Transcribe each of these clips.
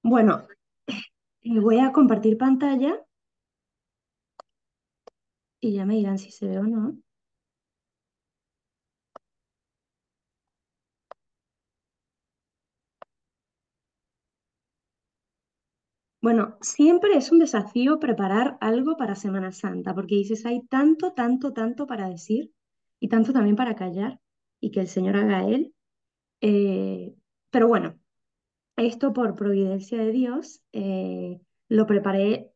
Bueno, voy a compartir pantalla y ya me dirán si se ve o no. Bueno, siempre es un desafío preparar algo para Semana Santa, porque dices, hay tanto, tanto, tanto para decir y tanto también para callar y que el Señor haga Él. Eh, pero bueno, esto por providencia de Dios, lo preparé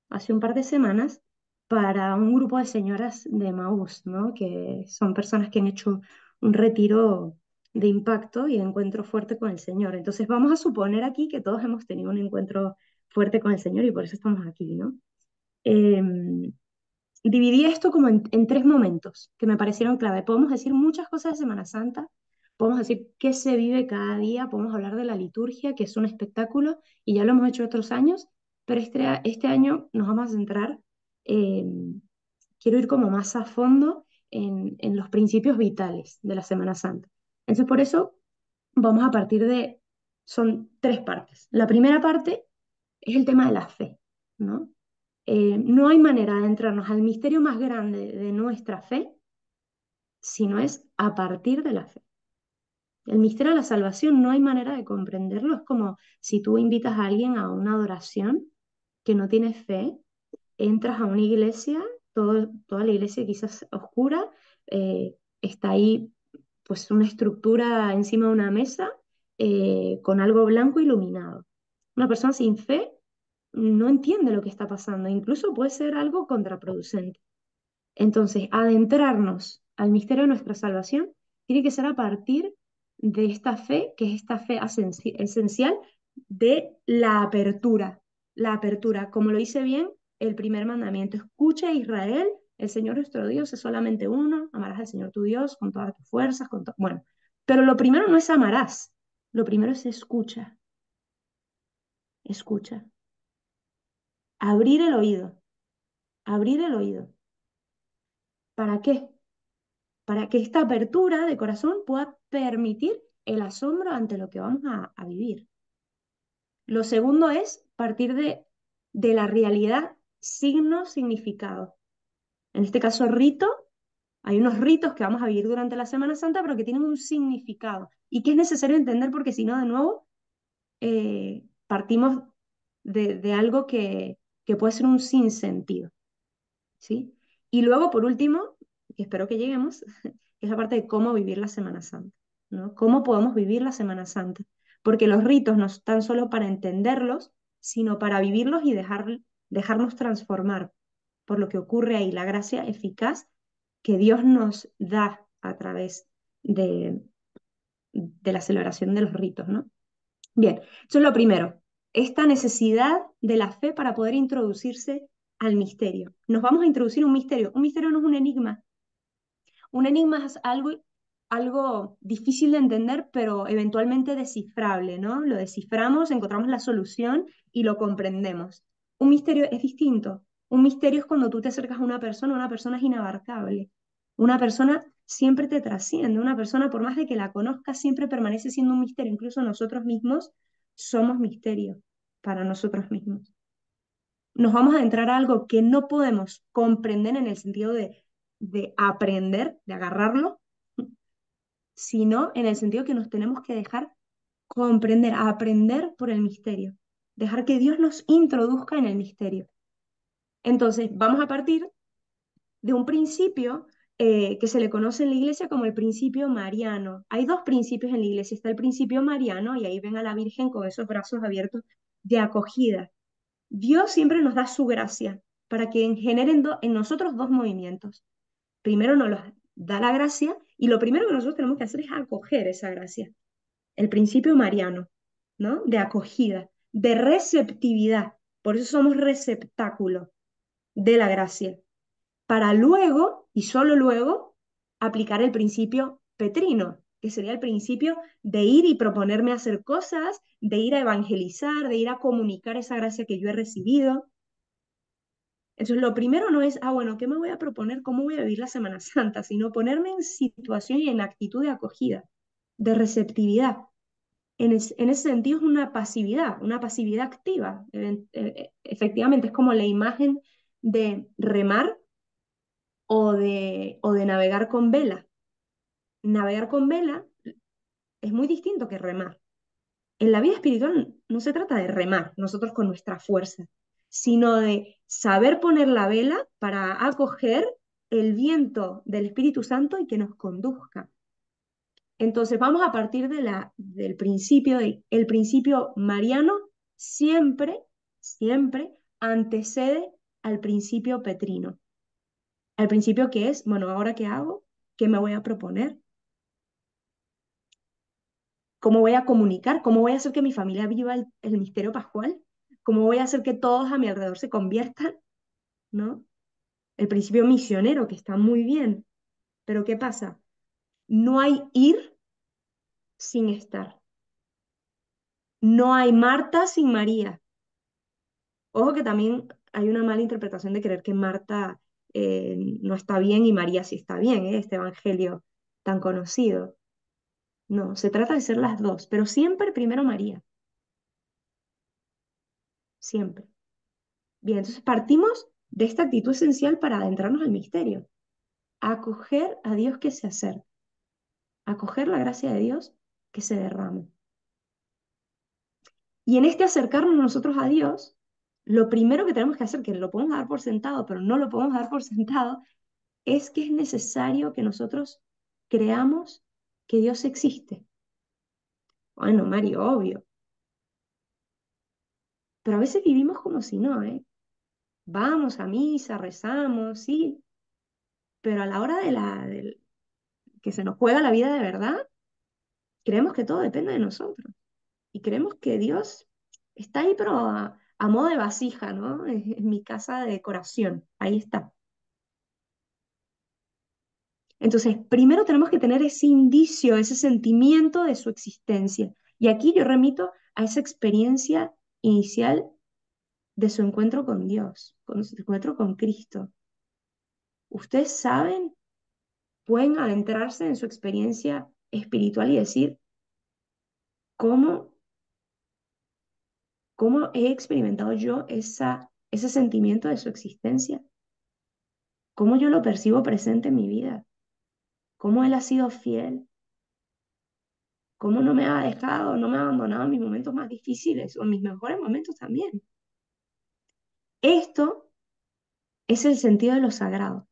hace un par de semanas para un grupo de señoras de Maús, ¿no? Que son personas que han hecho un retiro de impacto y de encuentro fuerte con el Señor. Entonces vamos a suponer aquí que todos hemos tenido un encuentro fuerte con el Señor y por eso estamos aquí, ¿no? Em, Dividí esto como en tres momentos que me parecieron clave. Podemos decir muchas cosas de Semana Santa, podemos decir qué se vive cada día, podemos hablar de la liturgia, que es un espectáculo, y ya lo hemos hecho otros años, pero este año nos vamos a centrar, eh, quiero ir como más a fondo en los principios vitales de la Semana Santa. Entonces, por eso vamos a partir de, son tres partes. La primera parte es el tema de la fe, ¿no? No hay manera de entrarnos al misterio más grande de nuestra fe si no es a partir de la fe. El misterio de la salvación no hay manera de comprenderlo. Es como si tú invitas a alguien a una adoración que no tiene fe, entras a una iglesia, toda la iglesia quizás oscura, está ahí pues una estructura encima de una mesa con algo blanco iluminado. Una persona sin fe no entiende lo que está pasando, incluso puede ser algo contraproducente. Entonces, adentrarnos al misterio de nuestra salvación tiene que ser a partir de esta fe, que es esta fe esencial de la apertura. La apertura, como lo dice bien el primer mandamiento, escucha Israel, el Señor nuestro Dios es solamente uno, amarás al Señor tu Dios con todas tus fuerzas, bueno, pero lo primero no es amarás, lo primero es escucha, escucha, abrir el oído, abrir el oído. ¿Para qué? Para que esta apertura de corazón pueda permitir el asombro ante lo que vamos a vivir. Lo segundo es partir de la realidad, signo, significado. En este caso, rito, hay unos ritos que vamos a vivir durante la Semana Santa, pero que tienen un significado y que es necesario entender porque si no, de nuevo, partimos de algo que puede ser un sinsentido. ¿Sí? Y luego, por último, que espero que lleguemos, es la parte de cómo vivir la Semana Santa, ¿no? ¿Cómo podemos vivir la Semana Santa? Porque los ritos no están solo para entenderlos, sino para vivirlos y dejarnos transformar por lo que ocurre ahí, la gracia eficaz que Dios nos da a través de, de la celebración de los ritos, ¿no? Bien, eso es lo primero, esta necesidad de la fe para poder introducirse al misterio. Nos vamos a introducir un misterio no es un enigma es algo difícil de entender, pero eventualmente descifrable, ¿no? Lo desciframos, encontramos la solución y lo comprendemos. Un misterio es distinto. Un misterio es cuando tú te acercas a una persona es inabarcable. Una persona siempre te trasciende, una persona por más de que la conozcas siempre permanece siendo un misterio. Incluso nosotros mismos somos misterio para nosotros mismos. Nos vamos a adentrar a algo que no podemos comprender en el sentido de aprender, de agarrarlo, sino en el sentido que nos tenemos que dejar comprender, aprender por el misterio, dejar que Dios nos introduzca en el misterio. Entonces, vamos a partir de un principio que se le conoce en la iglesia como el principio mariano. Hay dos principios en la iglesia. Está el principio mariano y ahí ven a la Virgen con esos brazos abiertos de acogida. Dios siempre nos da su gracia para que generen en nosotros dos movimientos. Primero nos los da la gracia y lo primero que nosotros tenemos que hacer es acoger esa gracia. El principio mariano, ¿no? De acogida, de receptividad. Por eso somos receptáculo de la gracia. Para luego, y solo luego, aplicar el principio petrino, que sería el principio de ir y proponerme hacer cosas, de ir a evangelizar, de ir a comunicar esa gracia que yo he recibido. Entonces, lo primero no es, bueno, ¿qué me voy a proponer? ¿Cómo voy a vivir la Semana Santa? Sino ponerme en situación y en actitud de acogida, de receptividad. en ese sentido es una pasividad activa. Efectivamente, es como la imagen de remar o de navegar con vela. Navegar con vela es muy distinto que remar. En la vida espiritual no se trata de remar nosotros con nuestra fuerza, sino de saber poner la vela para acoger el viento del Espíritu Santo y que nos conduzca. Entonces vamos a partir del principio, el principio mariano siempre, siempre antecede al principio petrino. Al principio que es, bueno, ¿ahora qué hago? ¿Qué me voy a proponer? ¿Cómo voy a comunicar? ¿Cómo voy a hacer que mi familia viva el misterio pascual? ¿Cómo voy a hacer que todos a mi alrededor se conviertan? ¿No? El principio misionero, que está muy bien. Pero ¿qué pasa? No hay ir sin estar. No hay Marta sin María. Ojo que también hay una mala interpretación de creer que Marta no está bien y María sí está bien, este evangelio tan conocido. No, se trata de ser las dos, pero siempre primero María, siempre. Bien, entonces partimos de esta actitud esencial para adentrarnos al misterio. Acoger a Dios que se acerca, acoger la gracia de Dios que se derrama. Y en este acercarnos nosotros a Dios, lo primero que tenemos que hacer, que lo podemos dar por sentado, pero no lo podemos dar por sentado, es que es necesario que nosotros creamos que Dios existe. Bueno, Mario, obvio. Pero a veces vivimos como si no, ¿eh? Vamos a misa, rezamos, sí, pero a la hora que se nos juega la vida de verdad, creemos que todo depende de nosotros. Y creemos que Dios está ahí, pero a modo de vasija, ¿no? En mi casa de decoración, ahí está. Entonces, primero tenemos que tener ese indicio, ese sentimiento de su existencia. Y aquí yo remito a esa experiencia inicial de su encuentro con Dios, con su encuentro con Cristo. Ustedes saben, pueden adentrarse en su experiencia espiritual y decir, ¿cómo, cómo he experimentado yo ese sentimiento de su existencia? ¿Cómo yo lo percibo presente en mi vida? ¿Cómo Él ha sido fiel? ¿Cómo no me ha dejado, no me ha abandonado en mis momentos más difíciles o en mis mejores momentos también? Esto es el sentido de lo sagrado,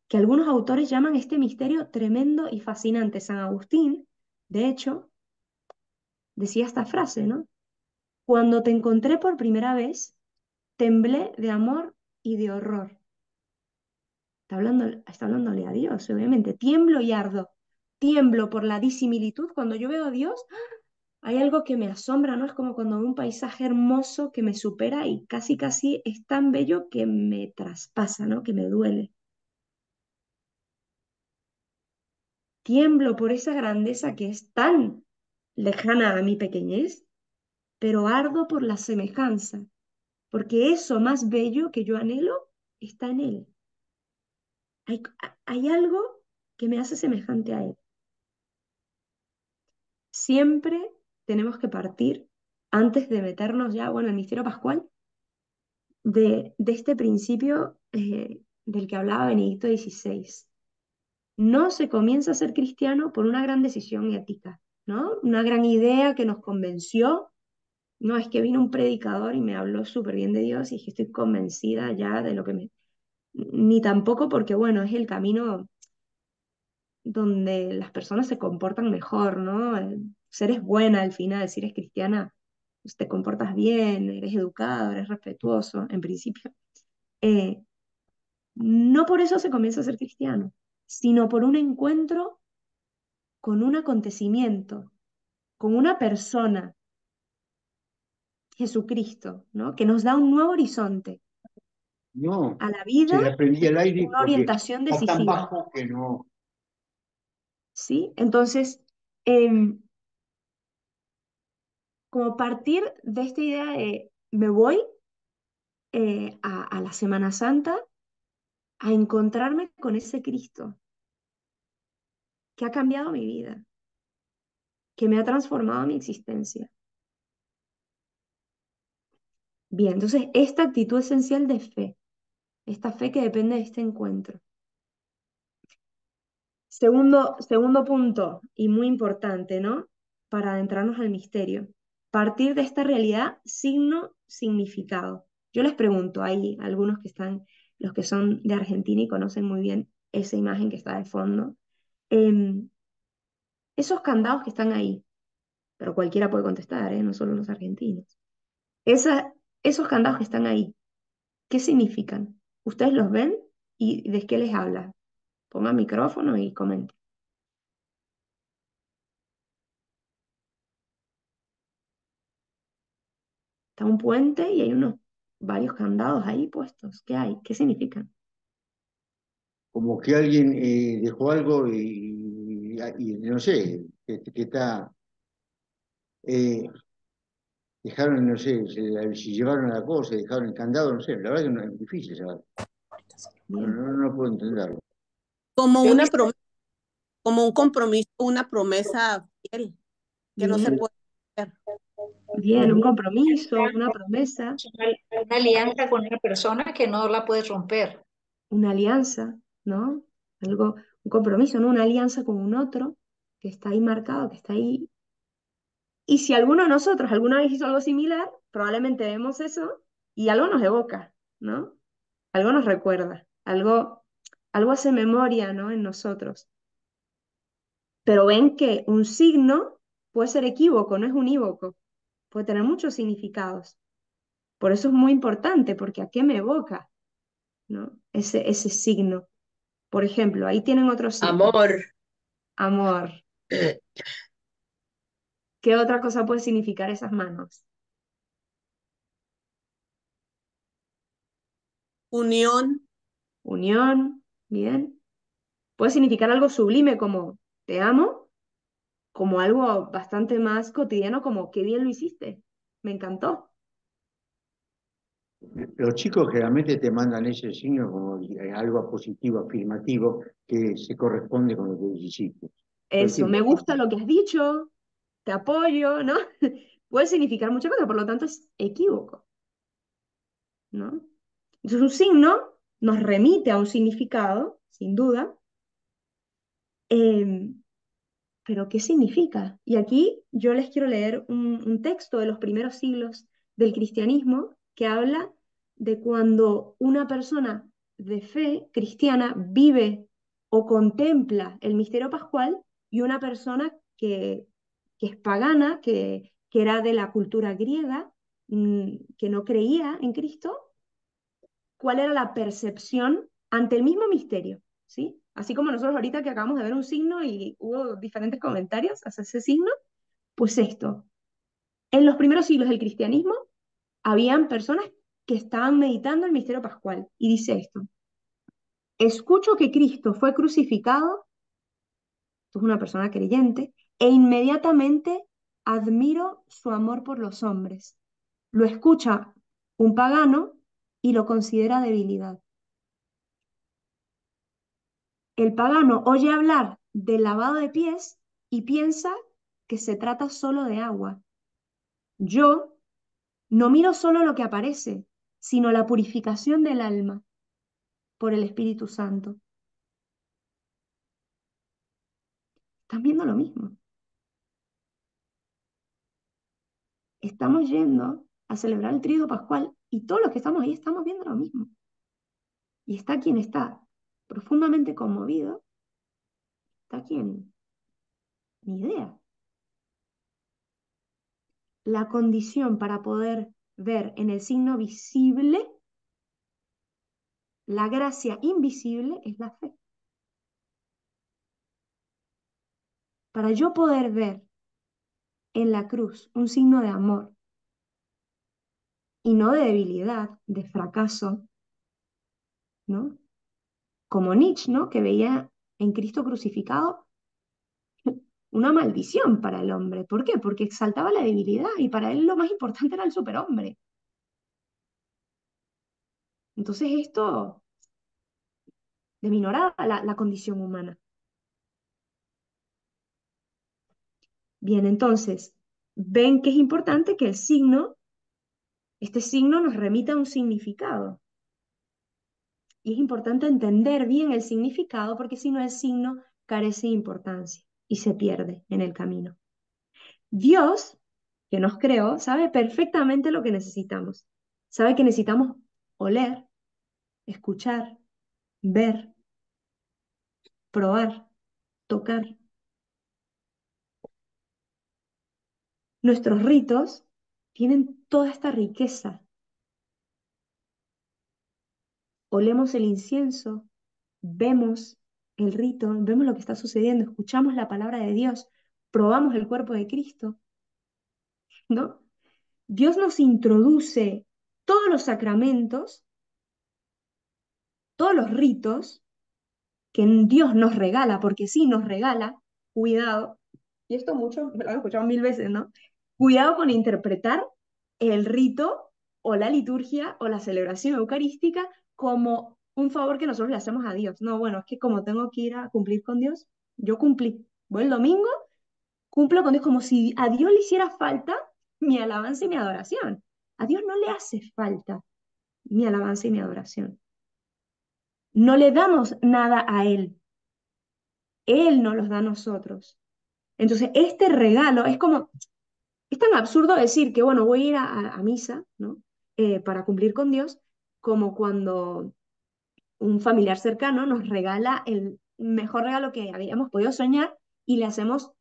que algunos autores llaman este misterio tremendo y fascinante. San Agustín, de hecho, decía esta frase, ¿no? Cuando te encontré por primera vez, temblé de amor y de horror. Está hablándole a Dios, obviamente. Tiemblo y ardo. Tiemblo por la disimilitud. Cuando yo veo a Dios, hay algo que me asombra, ¿no? Es como cuando veo un paisaje hermoso que me supera y casi, casi es tan bello que me traspasa, ¿no? Que me duele. Tiemblo por esa grandeza que es tan lejana a mi pequeñez, pero ardo por la semejanza, porque eso más bello que yo anhelo está en Él. Hay, hay algo que me hace semejante a Él. Siempre tenemos que partir, antes de meternos ya, bueno, el misterio pascual, de este principio del que hablaba Benedicto XVI. No se comienza a ser cristiano por una gran decisión ética, ¿no? Una gran idea que nos convenció. No, es que vino un predicador y me habló súper bien de Dios y es que estoy convencida ya de lo que me... Ni tampoco porque, bueno, es el camino donde las personas se comportan mejor, ¿no? Ser es buena al final, si eres cristiana, pues te comportas bien, eres educado, eres respetuoso, en principio. Eh, no por eso se comienza a ser cristiano, sino por un encuentro con un acontecimiento, con una persona, Jesucristo, ¿no? Que nos da un nuevo horizonte No, a la se vida, le prendía el aire una porque orientación está tan decisiva, bajo que no. ¿sí? Entonces, em, como partir de esta idea de me voy a la Semana Santa a encontrarme con ese Cristo que ha cambiado mi vida, que me ha transformado mi existencia. Bien, entonces esta actitud esencial de fe, esta fe que depende de este encuentro. Segundo punto, y muy importante, ¿no? Para adentrarnos al misterio. Partir de esta realidad, signo, significado. Yo les pregunto, hay algunos que están, los que son de Argentina y conocen muy bien esa imagen que está de fondo. Em, Esos candados que están ahí, pero cualquiera puede contestar, ¿eh? No solo los argentinos. Esos candados que están ahí, ¿qué significan? ¿Ustedes los ven y de qué les habla? Pongan micrófono y comenten. Está un puente y hay varios candados ahí puestos. ¿Qué hay? ¿Qué significan? Como que alguien dejó algo y no sé, que está, eh, dejaron, no sé, si llevaron la cosa, dejaron el candado, no sé, la verdad que no, es difícil saber. No, Bien, no puedo entenderlo. Como creo que una promesa, como un compromiso, una promesa fiel que no se bien, puede hacer. bien, un compromiso, una promesa, Una alianza con una persona que no la puedes romper. una alianza, ¿no? Algo, un compromiso, ¿no? Una alianza con un otro que está ahí marcado, que está ahí. Y si alguno de nosotros alguna vez hizo algo similar, probablemente vemos eso y algo nos evoca, ¿no? Algo nos recuerda, algo hace memoria, ¿no? En nosotros. Pero ven que un signo puede ser equívoco, no es unívoco, puede tener muchos significados. Por eso es muy importante, porque ¿a qué me evoca, ¿no? Ese signo. Por ejemplo, ahí tienen otro signo, Amor, amor. ¿Qué otra cosa puede significar esas manos? unión, Unión, bien. Puede significar algo sublime como te amo, como algo bastante más cotidiano como qué bien lo hiciste, me encantó. Los chicos generalmente te mandan ese signo como algo positivo, afirmativo, que se corresponde con lo que hiciste. Todo el Eso, me tiempo. gusta lo que has dicho, te apoyo, ¿no? Puede significar muchas cosas, por lo tanto es equívoco, ¿no? Entonces un signo nos remite a un significado, sin duda, eh, pero ¿qué significa? Y aquí yo les quiero leer un texto de los primeros siglos del cristianismo que habla de cuando una persona de fe cristiana vive o contempla el misterio pascual y una persona que es pagana, que era de la cultura griega, que no creía en Cristo, cuál era la percepción ante el mismo misterio, ¿sí? Así como nosotros ahorita que acabamos de ver un signo y hubo diferentes comentarios hacia ese signo, pues esto. En los primeros siglos del cristianismo habían personas que estaban meditando el misterio pascual y dice esto: escucho que Cristo fue crucificado, esto es una persona creyente, e inmediatamente admiro su amor por los hombres. Lo escucha un pagano y lo considera debilidad. El pagano oye hablar del lavado de pies y piensa que se trata solo de agua. Yo no miro solo lo que aparece, sino la purificación del alma por el Espíritu Santo. Están viendo lo mismo. Estamos yendo a celebrar el tríodo pascual y todos los que estamos ahí estamos viendo lo mismo. Y está quien está profundamente conmovido, está quien, ni idea. La condición para poder ver en el signo visible la gracia invisible es la fe. Para yo poder ver en la cruz un signo de amor y no de debilidad, de fracaso, ¿no? Como Nietzsche, ¿no? Que veía en Cristo crucificado una maldición para el hombre. ¿Por qué? Porque exaltaba la debilidad y para él lo más importante era el superhombre. Entonces esto deminora la condición humana. Bien, entonces, ven que es importante que este signo nos remita a un significado. Y es importante entender bien el significado porque si no el signo carece de importancia y se pierde en el camino. Dios, que nos creó, sabe perfectamente lo que necesitamos. Sabe que necesitamos oler, escuchar, ver, probar, tocar. Nuestros ritos tienen toda esta riqueza. Olemos el incienso, vemos el rito, vemos lo que está sucediendo, escuchamos la palabra de Dios, probamos el cuerpo de Cristo, ¿no? Dios nos introduce todos los sacramentos, todos los ritos que Dios nos regala, porque sí nos regala, cuidado, y esto mucho, me lo han escuchado 1000 veces, ¿no? Cuidado con interpretar el rito o la liturgia o la celebración eucarística como un favor que nosotros le hacemos a Dios. No, bueno, es que como tengo que ir a cumplir con Dios, yo cumplí. Voy el domingo, cumplo con Dios como si a Dios le hiciera falta mi alabanza y mi adoración. A Dios no le hace falta mi alabanza y mi adoración. No le damos nada a Él. Él nos los da a nosotros. Entonces, este regalo es tan absurdo decir que, bueno, voy a ir a misa, ¿no? Para cumplir con Dios, como cuando un familiar cercano nos regala el mejor regalo que habíamos podido soñar y le hacemos,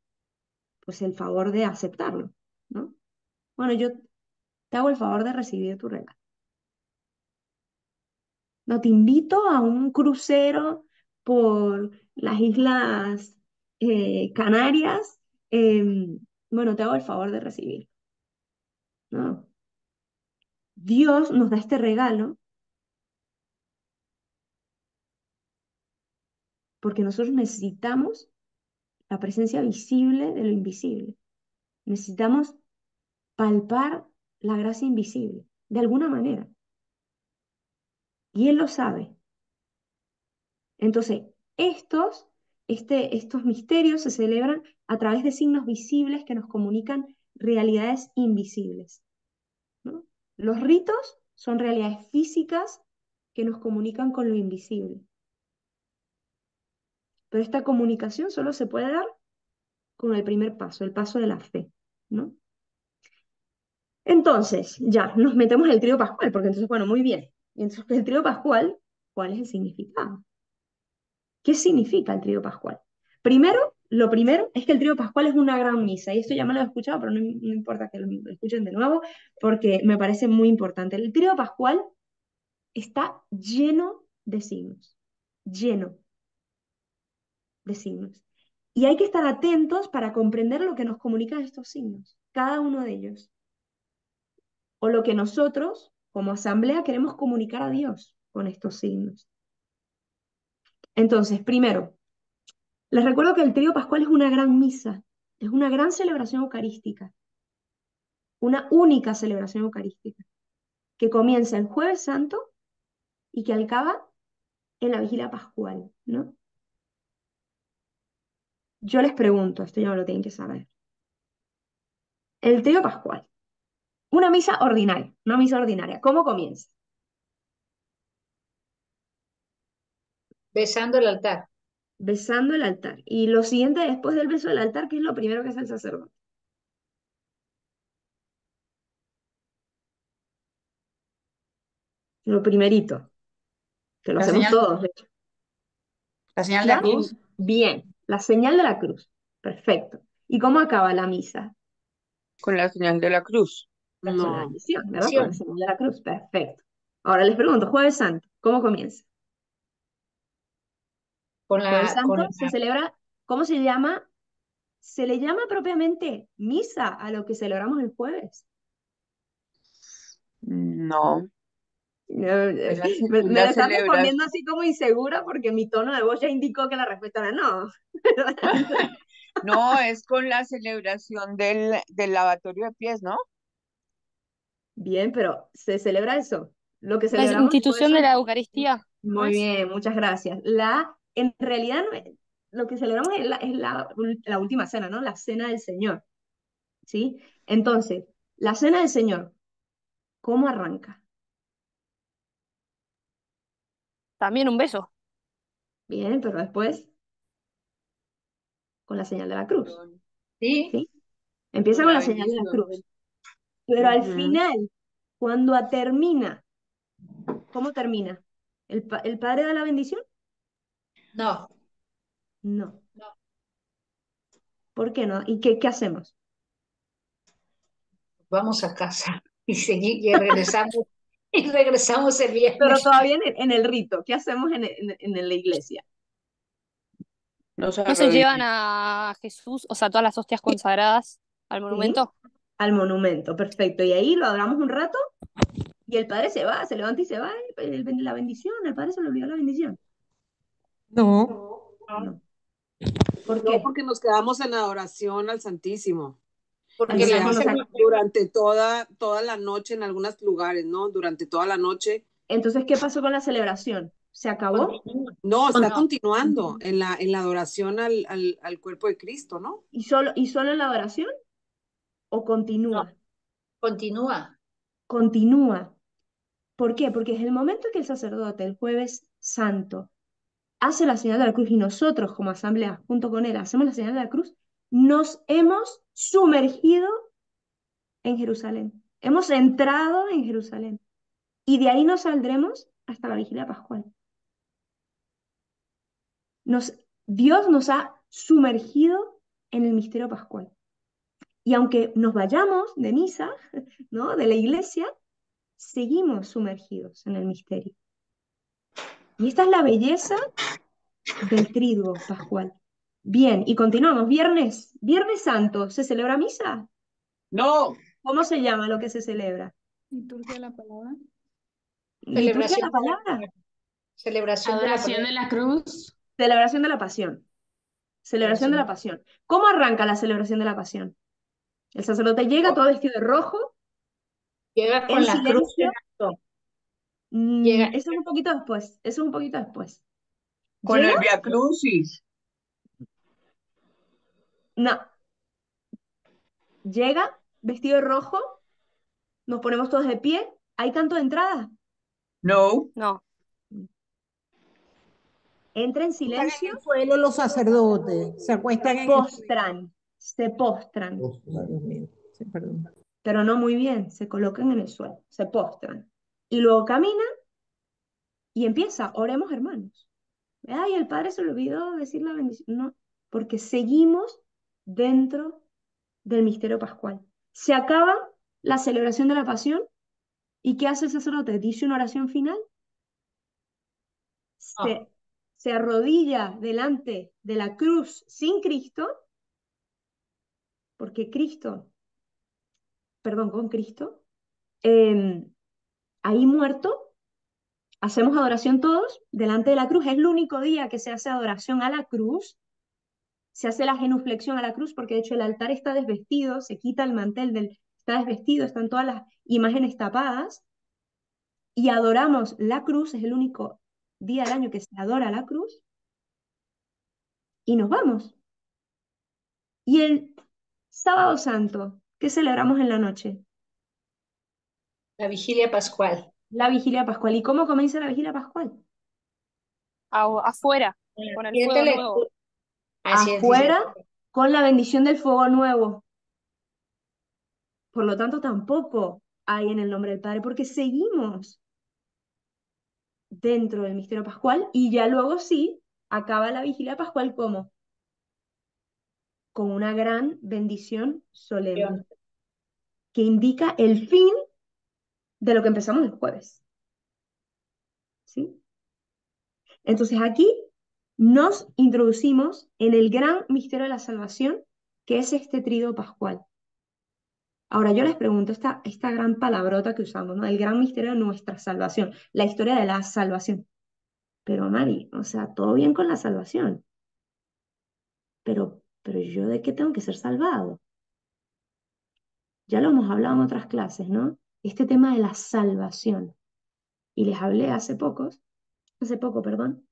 pues, el favor de aceptarlo, ¿no? Bueno, yo te hago el favor de recibir tu regalo. No, te invito a un crucero por las Islas Canarias. Bueno, te hago el favor de recibir, ¿no? Dios nos da este regalo porque nosotros necesitamos la presencia visible de lo invisible. Necesitamos palpar la gracia invisible, de alguna manera. Y Él lo sabe. Entonces, estos misterios se celebran a través de signos visibles que nos comunican realidades invisibles, ¿no? Los ritos son realidades físicas que nos comunican con lo invisible. Pero esta comunicación solo se puede dar con el primer paso, el paso de la fe, ¿no? Entonces, ya, nos metemos en el trío pascual, porque entonces, bueno, muy bien. Y entonces, el trío pascual, ¿cuál es el significado? ¿Qué significa el trío pascual? Lo primero es que el trío pascual es una gran misa, y esto ya me lo he escuchado, pero no importa que lo escuchen de nuevo, porque me parece muy importante. El trío pascual está lleno de signos, lleno de signos. Y hay que estar atentos para comprender lo que nos comunican estos signos, cada uno de ellos, o lo que nosotros, como asamblea, queremos comunicar a Dios con estos signos. Entonces, primero, les recuerdo que el trío pascual es una gran misa, es una gran celebración eucarística, una única celebración eucarística, que comienza el Jueves Santo y que acaba en la vigilia pascual, ¿no? Yo les pregunto, esto ya me lo tienen que saber. El trío pascual, una misa ordinaria, ¿cómo comienza? Besando el altar. Besando el altar. Y lo siguiente después del beso del altar, ¿qué es lo primero que hace el sacerdote? Lo primerito, que lo La hacemos señal, todos, de hecho. la señal de la ¿Ya? cruz. Bien, la señal de la cruz. Perfecto. ¿Y cómo acaba la misa? Con la señal de la cruz. Con la No. bendición, ¿verdad? Con la Acción. señal de la cruz. Perfecto. Ahora les pregunto, Jueves Santo, ¿cómo comienza? Con Jueves la, con Santo se la, celebra, ¿cómo se llama? Se le llama propiamente misa a lo que celebramos el jueves. No, es la, Me la la están celebración. respondiendo así como insegura porque mi tono de voz ya indicó que la respuesta era no. No, es con la celebración del lavatorio de pies, ¿no? Bien, pero se celebra eso. Lo que La celebramos el Jueves institución de la Santo. Eucaristía, ¿no Muy es? bien, muchas gracias. En realidad, lo que celebramos es la última cena, ¿no? La cena del Señor. ¿sí? Entonces, la cena del Señor, ¿cómo arranca? También un beso. Bien, pero después con la señal de la cruz, ¿Sí? ¿sí? Empieza Con con la la señal de la bendición. cruz, pero al Ujú. final, cuando termina, ¿cómo termina? ¿El Padre da la bendición? No, No. ¿Por qué no? ¿Y qué hacemos? vamos a casa y regresamos, y regresamos el Pero viernes. todavía en el rito, ¿qué hacemos en la iglesia? Nos ¿No se llevan arrodillamos. a Jesús, o sea, todas las hostias consagradas al ¿Sí? monumento? Al monumento, perfecto. Y ahí lo adoramos un rato y el padre se va, se levanta y se va, la bendición, el padre se le olvidó la bendición. No, No. ¿Por No, qué? porque nos quedamos en adoración al Santísimo. Y Porque Entonces la se no misa, nos, hace durante toda la noche en algunos lugares, ¿no? Durante toda la noche. entonces, ¿qué pasó con la celebración? ¿Se acabó? continúa. No, está No, continuando en la adoración al cuerpo de Cristo, ¿no? ¿Y solo en la adoración? ¿O no, continúa? continúa. Continúa. ¿Por qué? Porque es el momento que el sacerdote, el jueves santo, hace la señal de la cruz y nosotros como asamblea, junto con él, hacemos la señal de la cruz, nos hemos sumergido en Jerusalén. Hemos entrado en Jerusalén. Y de ahí no saldremos hasta la vigilia pascual. Nos, Dios nos ha sumergido en el misterio pascual. Y aunque nos vayamos de misa, ¿no? De la iglesia, seguimos sumergidos en el misterio. Y esta es la belleza del triduo pascual. Bien, y continuamos. Viernes Santo, ¿se celebra misa? No, ¿Cómo se llama lo que se celebra? Liturgia de la palabra. Liturgia de Celebración la de palabra. la, celebración de la Adoración palabra. de la cruz. Celebración de la pasión. Celebración de Celebración la de- pasión. ¿Cómo arranca la celebración de la pasión? El sacerdote llega Oh, todo vestido de rojo, llega en con la cruz en silencio. alto. Llega, Eso es un poquito después. Eso es un poquito después. con Llega, el Via Crucis. no, llega vestido de rojo, nos ponemos todos de pie. ¿Hay canto de entrada? No, No. Entra en están en silencio, el suelo los sacerdotes, se acuestan en el suelo. se postran, Ay, Dios mío, sí, perdón. pero no muy bien, se colocan en el suelo, se postran. Y luego camina y empieza, oremos hermanos. Ay, el padre se le olvidó decir la bendición. No, porque seguimos dentro del misterio pascual. Se acaba la celebración de la pasión y ¿qué hace el sacerdote? Dice una oración final, no, se, se arrodilla delante de la cruz sin Cristo, porque Cristo, perdón, con Cristo, eh, ahí muerto, hacemos adoración todos delante de la cruz. Es el único día que se hace adoración a la cruz. Se hace la genuflexión a la cruz porque de hecho el altar está desvestido, se quita el mantel está desvestido, están todas las imágenes tapadas y adoramos la cruz, es el único día del año que se adora la cruz y nos vamos. Y el sábado santo, ¿qué celebramos en la noche? la vigilia pascual. La vigilia pascual. ¿Y cómo comienza la vigilia pascual? Afuera, Con las con el 7 fuego nuevo. lecturas. Así es, dice. Afuera con la bendición del fuego nuevo. Por lo tanto, tampoco hay en el nombre del Padre, porque seguimos dentro del misterio pascual y ya luego sí acaba la vigilia pascual como con una gran bendición solemne que indica el fin de lo que empezamos el jueves. ¿Sí? Entonces aquí nos introducimos en el gran misterio de la salvación, que es este trido pascual. Ahora yo les pregunto esta gran palabrota que usamos, ¿no? El gran misterio de nuestra salvación, la historia de la salvación. Pero Mari, o sea, todo bien con la salvación, pero yo de qué tengo que ser salvado. Ya lo hemos hablado en otras clases, ¿no? Este tema de la salvación. Y les hablé hace poco, perdón,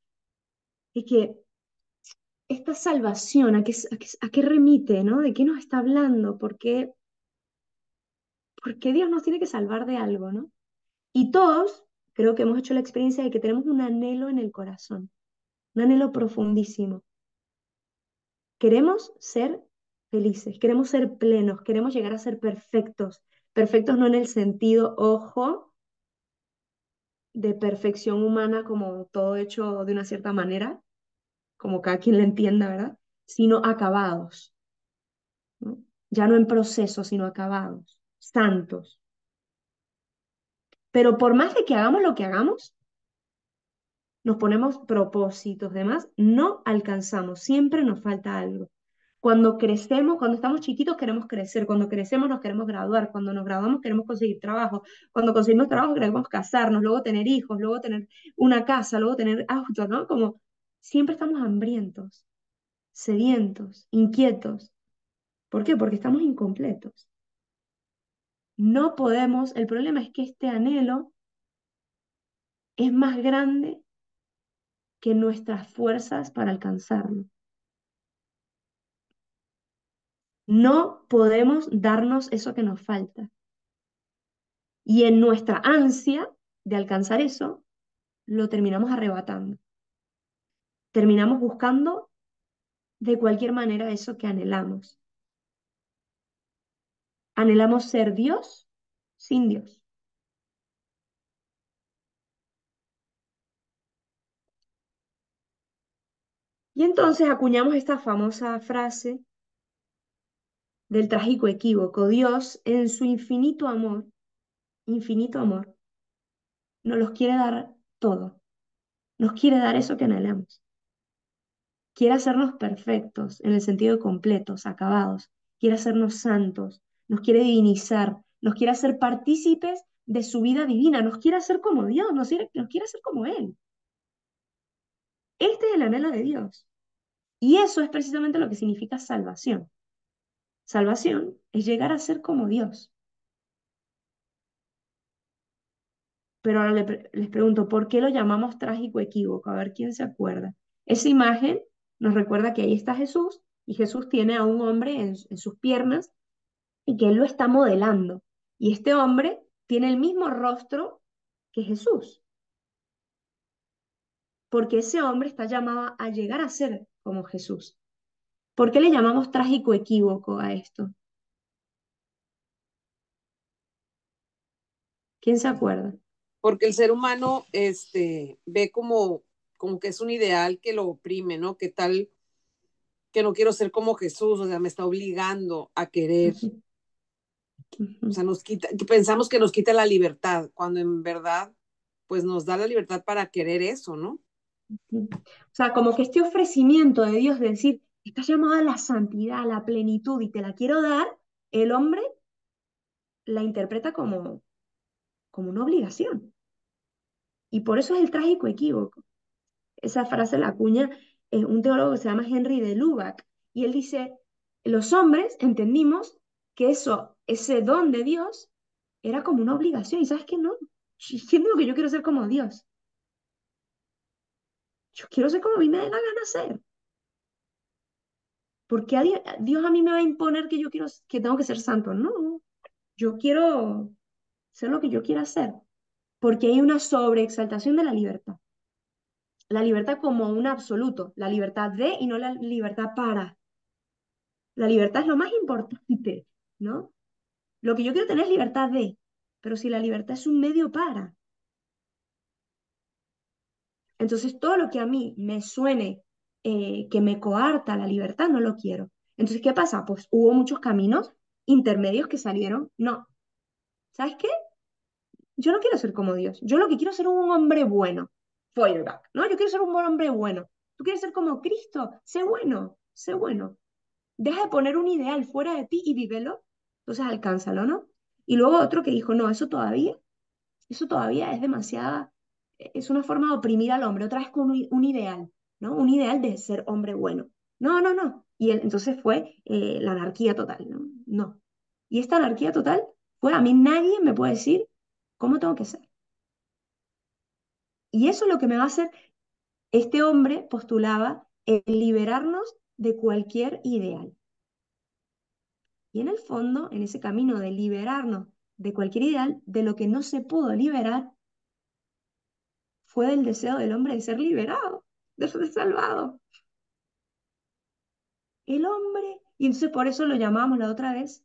es que esta salvación, ¿a qué remite, ¿no? ¿De qué nos está hablando? ¿Por qué porque Dios nos tiene que salvar de algo, ¿no? Y todos creo que hemos hecho la experiencia de que tenemos un anhelo en el corazón, un anhelo profundísimo. Queremos ser felices, queremos ser plenos, queremos llegar a ser perfectos. Perfectos no en el sentido, ojo, de perfección humana como todo hecho de una cierta manera, como cada quien le entienda, ¿verdad? Sino acabados, ¿no? Ya no en proceso, sino acabados, santos. Pero por más de que hagamos lo que hagamos, nos ponemos propósitos, demás, no alcanzamos, siempre nos falta algo. Cuando crecemos, cuando estamos chiquitos queremos crecer, cuando crecemos nos queremos graduar, cuando nos graduamos queremos conseguir trabajo, cuando conseguimos trabajo queremos casarnos, luego tener hijos, luego tener una casa, luego tener auto, ¿no? Como siempre estamos hambrientos, sedientos, inquietos. ¿Por qué? Porque estamos incompletos. No podemos, el problema es que este anhelo es más grande que nuestras fuerzas para alcanzarlo. No podemos darnos eso que nos falta. Y en nuestra ansia de alcanzar eso, lo terminamos arrebatando. Terminamos buscando de cualquier manera eso que anhelamos. Anhelamos ser Dios sin Dios. Y entonces acuñamos esta famosa frase del trágico equívoco. Dios, en su infinito amor, nos los quiere dar todo. Nos quiere dar eso que anhelamos. Quiere hacernos perfectos, en el sentido de completos, acabados. Quiere hacernos santos, nos quiere divinizar, nos quiere hacer partícipes de su vida divina, nos quiere hacer como Dios, nos quiere hacer como Él. Este es el anhelo de Dios. Y eso es precisamente lo que significa salvación. Salvación es llegar a ser como Dios. Pero ahora les pregunto, ¿por qué lo llamamos trágico equívoco? A ver quién se acuerda. Esa imagen nos recuerda que ahí está Jesús y Jesús tiene a un hombre en sus piernas y que él lo está modelando. Y este hombre tiene el mismo rostro que Jesús, porque ese hombre está llamado a llegar a ser como Jesús. ¿Por qué le llamamos trágico equívoco a esto? ¿Quién se acuerda? Porque el ser humano ve como que es un ideal que lo oprime, ¿no? Que tal que no quiero ser como Jesús, o sea, me está obligando a querer. O sea, pensamos que nos quita la libertad, cuando en verdad, pues nos da la libertad para querer eso, ¿no? O sea, como que este ofrecimiento de Dios de decir, estás llamado a la santidad, a la plenitud y te la quiero dar, el hombre la interpreta como una obligación. Y por eso es el trágico equívoco. Esa frase la acuña un teólogo que se llama Henry de Lubac, y él dice, los hombres entendimos que ese don de Dios era como una obligación, y ¿sabes qué? No, siento que yo quiero ser como Dios. Yo quiero ser como a mí me dé la gana ser. Porque Dios a mí me va a imponer que que tengo que ser santo. No, yo quiero ser lo que yo quiera hacer. Porque hay una sobreexaltación de la libertad. La libertad como un absoluto, la libertad de y no la libertad para. La libertad es lo más importante, ¿no? Lo que yo quiero tener es libertad de, pero si la libertad es un medio para, entonces todo lo que a mí me suene que me coarta la libertad, no lo quiero. Entonces, ¿qué pasa? Pues hubo muchos caminos intermedios que salieron. No, ¿sabes qué? Yo no quiero ser como Dios. Yo lo que quiero es ser un hombre bueno. Feuerbach, ¿no? Yo quiero ser un buen hombre bueno. ¿Tú quieres ser como Cristo? Sé bueno, sé bueno. Deja de poner un ideal fuera de ti y vívelo. Entonces alcánzalo, ¿no? Y luego otro que dijo, no, eso todavía es demasiada, es una forma de oprimir al hombre, otra vez con un ideal, ¿no? Un ideal de ser hombre bueno. No, no, no. Y entonces fue la anarquía total, ¿no? No. Y esta anarquía total fue, a mí nadie me puede decir cómo tengo que ser. Y eso es lo que me va a hacer, este hombre postulaba el liberarnos de cualquier ideal. Y en el fondo, en ese camino de liberarnos de cualquier ideal, de lo que no se pudo liberar fue del deseo del hombre de ser liberado, de ser salvado. El hombre, y entonces por eso lo llamamos la otra vez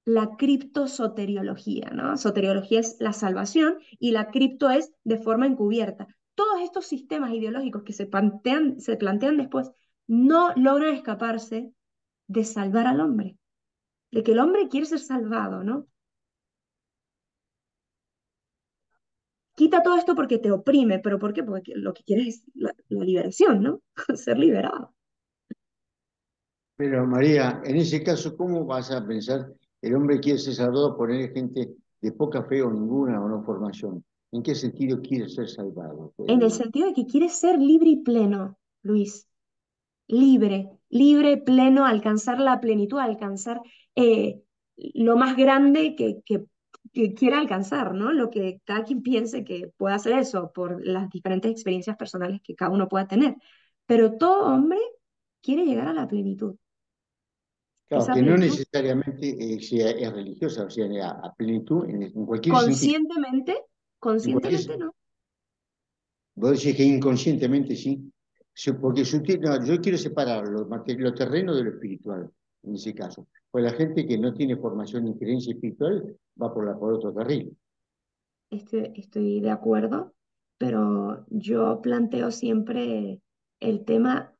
la criptosoteriología, ¿no? Soteriología es la salvación y la cripto es de forma encubierta. Todos estos sistemas ideológicos que se plantean después no logran escaparse de salvar al hombre, de que el hombre quiere ser salvado, ¿no? Quita todo esto porque te oprime, pero ¿por qué? Porque lo que quieres es la liberación, ¿no? Ser liberado. Pero María, en ese caso, ¿cómo vas a pensar el hombre quiere ser salvado por gente de poca fe o ninguna o no formación? ¿En qué sentido quiere ser salvado? En el sentido de que quiere ser libre y pleno, Luis. Libre, libre, pleno, alcanzar la plenitud, alcanzar lo más grande que quiera alcanzar, ¿no? Lo que cada quien piense que pueda hacer eso por las diferentes experiencias personales que cada uno pueda tener. Pero todo hombre quiere llegar a la plenitud. Claro, Esa que no plenitud necesariamente es religiosa, o sea, a plenitud en cualquier sentido. conscientemente, En cualquier, conscientemente no. vos decís que inconscientemente sí. Porque no, yo quiero separar lo terreno de lo espiritual, en ese caso. Pues la gente que no tiene formación ni creencia espiritual va por otro carril. Estoy de acuerdo, pero yo planteo siempre el tema.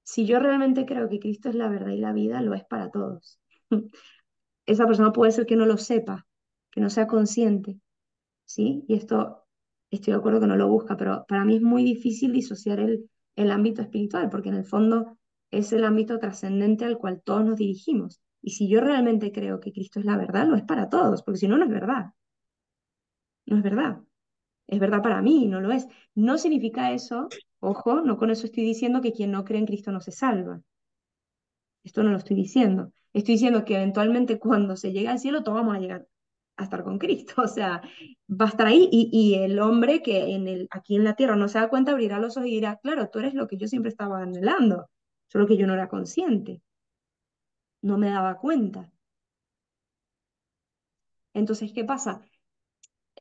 Si yo realmente creo que Cristo es la verdad y la vida, lo es para todos. Esa persona puede ser que no lo sepa, que no sea consciente, ¿sí? Y esto estoy de acuerdo que no lo busca, pero para mí es muy difícil disociar el ámbito espiritual, porque en el fondo es el ámbito trascendente al cual todos nos dirigimos. Y si yo realmente creo que Cristo es la verdad, lo es para todos, porque si no, no es verdad. No es verdad. Es verdad para mí, no lo es. No significa eso, ojo, no con eso estoy diciendo que quien no cree en Cristo no se salva. Esto no lo estoy diciendo. Estoy diciendo que eventualmente cuando se llegue al cielo, todos vamos a llegar a estar con Cristo. O sea, va a estar ahí y el hombre que aquí en la tierra no se da cuenta abrirá los ojos y dirá, claro, tú eres lo que yo siempre estaba anhelando, solo que yo no era consciente, no me daba cuenta. Entonces, ¿qué pasa?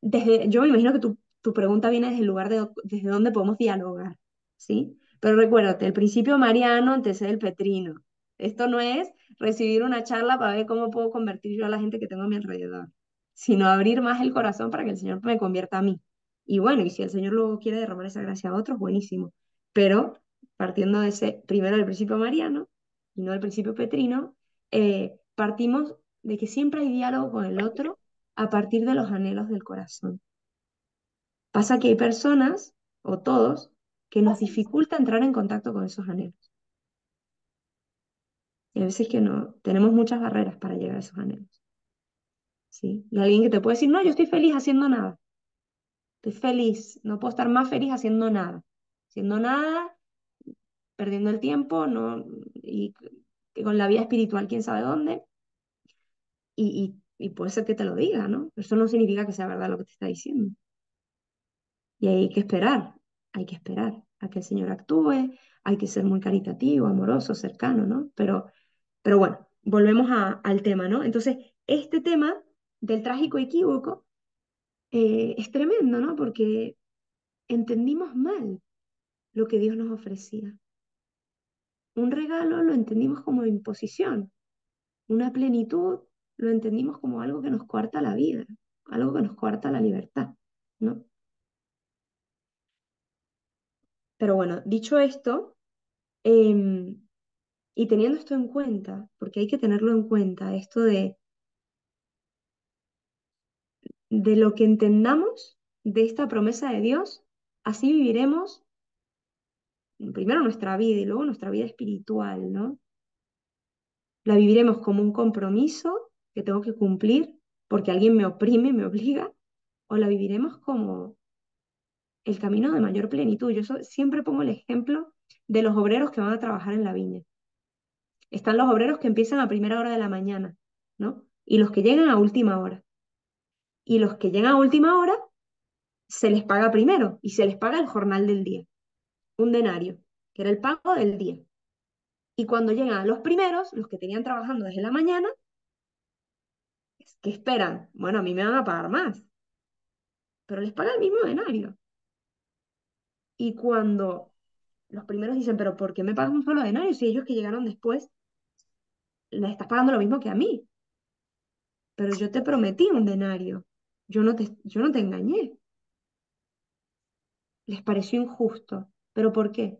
Yo me imagino que tu pregunta viene desde el lugar desde donde podemos dialogar, ¿sí? Pero recuérdate, el principio mariano antecede el petrino. Esto no es recibir una charla para ver cómo puedo convertir yo a la gente que tengo a mi alrededor, sino abrir más el corazón para que el Señor me convierta a mí. Y bueno, y si el Señor luego quiere derramar esa gracia a otros, buenísimo. Pero partiendo de ese, primero del principio mariano y no del principio petrino, partimos de que siempre hay diálogo con el otro a partir de los anhelos del corazón. Pasa que hay personas, o todos, que nos dificulta entrar en contacto con esos anhelos. Y a veces que no, tenemos muchas barreras para llegar a esos anhelos. ¿Sí? Y alguien que te puede decir, no, yo estoy feliz haciendo nada. Estoy feliz, no puedo estar más feliz haciendo nada. Haciendo nada, perdiendo el tiempo, no, y que con la vida espiritual, quién sabe dónde. Y puede ser que te lo diga, ¿no? Eso no significa que sea verdad lo que te está diciendo. Y hay que esperar a que el Señor actúe, hay que ser muy caritativo, amoroso, cercano, ¿no? Pero bueno, volvemos al tema, ¿no? Entonces, este tema del trágico equívoco es tremendo, ¿no? Porque entendimos mal lo que Dios nos ofrecía. Un regalo lo entendimos como imposición, una plenitud lo entendimos como algo que nos coarta la vida, algo que nos coarta la libertad, ¿no? Pero bueno, dicho esto, em, y teniendo esto en cuenta, porque hay que tenerlo en cuenta, esto de lo que entendamos de esta promesa de Dios, así viviremos primero nuestra vida y luego nuestra vida espiritual, ¿no? La viviremos como un compromiso que tengo que cumplir porque alguien me oprime, me obliga, o la viviremos como el camino de mayor plenitud. Siempre pongo el ejemplo de los obreros que van a trabajar en la viña. Están los obreros que empiezan a primera hora de la mañana, ¿no? Y los que llegan a última hora. Y los que llegan a última hora se les paga primero y se les paga el jornal del día, un denario, que era el pago del día. Y cuando llegan a los primeros, los que tenían trabajando desde la mañana, ¿Qué esperan? Bueno, a mí me van a pagar más, pero les paga el mismo denario. Y cuando los primeros dicen, pero ¿por qué me pagas un solo denario si ellos que llegaron después les estás pagando lo mismo que a mí? Pero yo te prometí un denario, yo no te engañé. Les pareció injusto. ¿Pero por qué?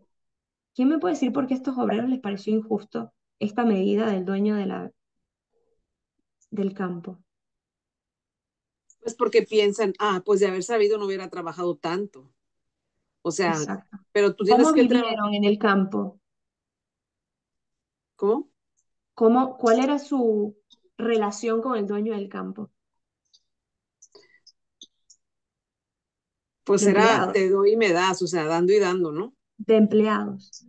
¿Quién me puede decir por qué a estos obreros les pareció injusto esta medida del dueño del campo? Pues porque piensan, pues de haber sabido no hubiera trabajado tanto. O sea, Exacto. pero tú tienes ¿Cómo que trabajar. vivieron en el campo? ¿Cómo? ¿Cuál era su relación con el dueño del campo? Pues De era, empleados, te doy y me das, o sea, dando y dando, ¿no? de empleados,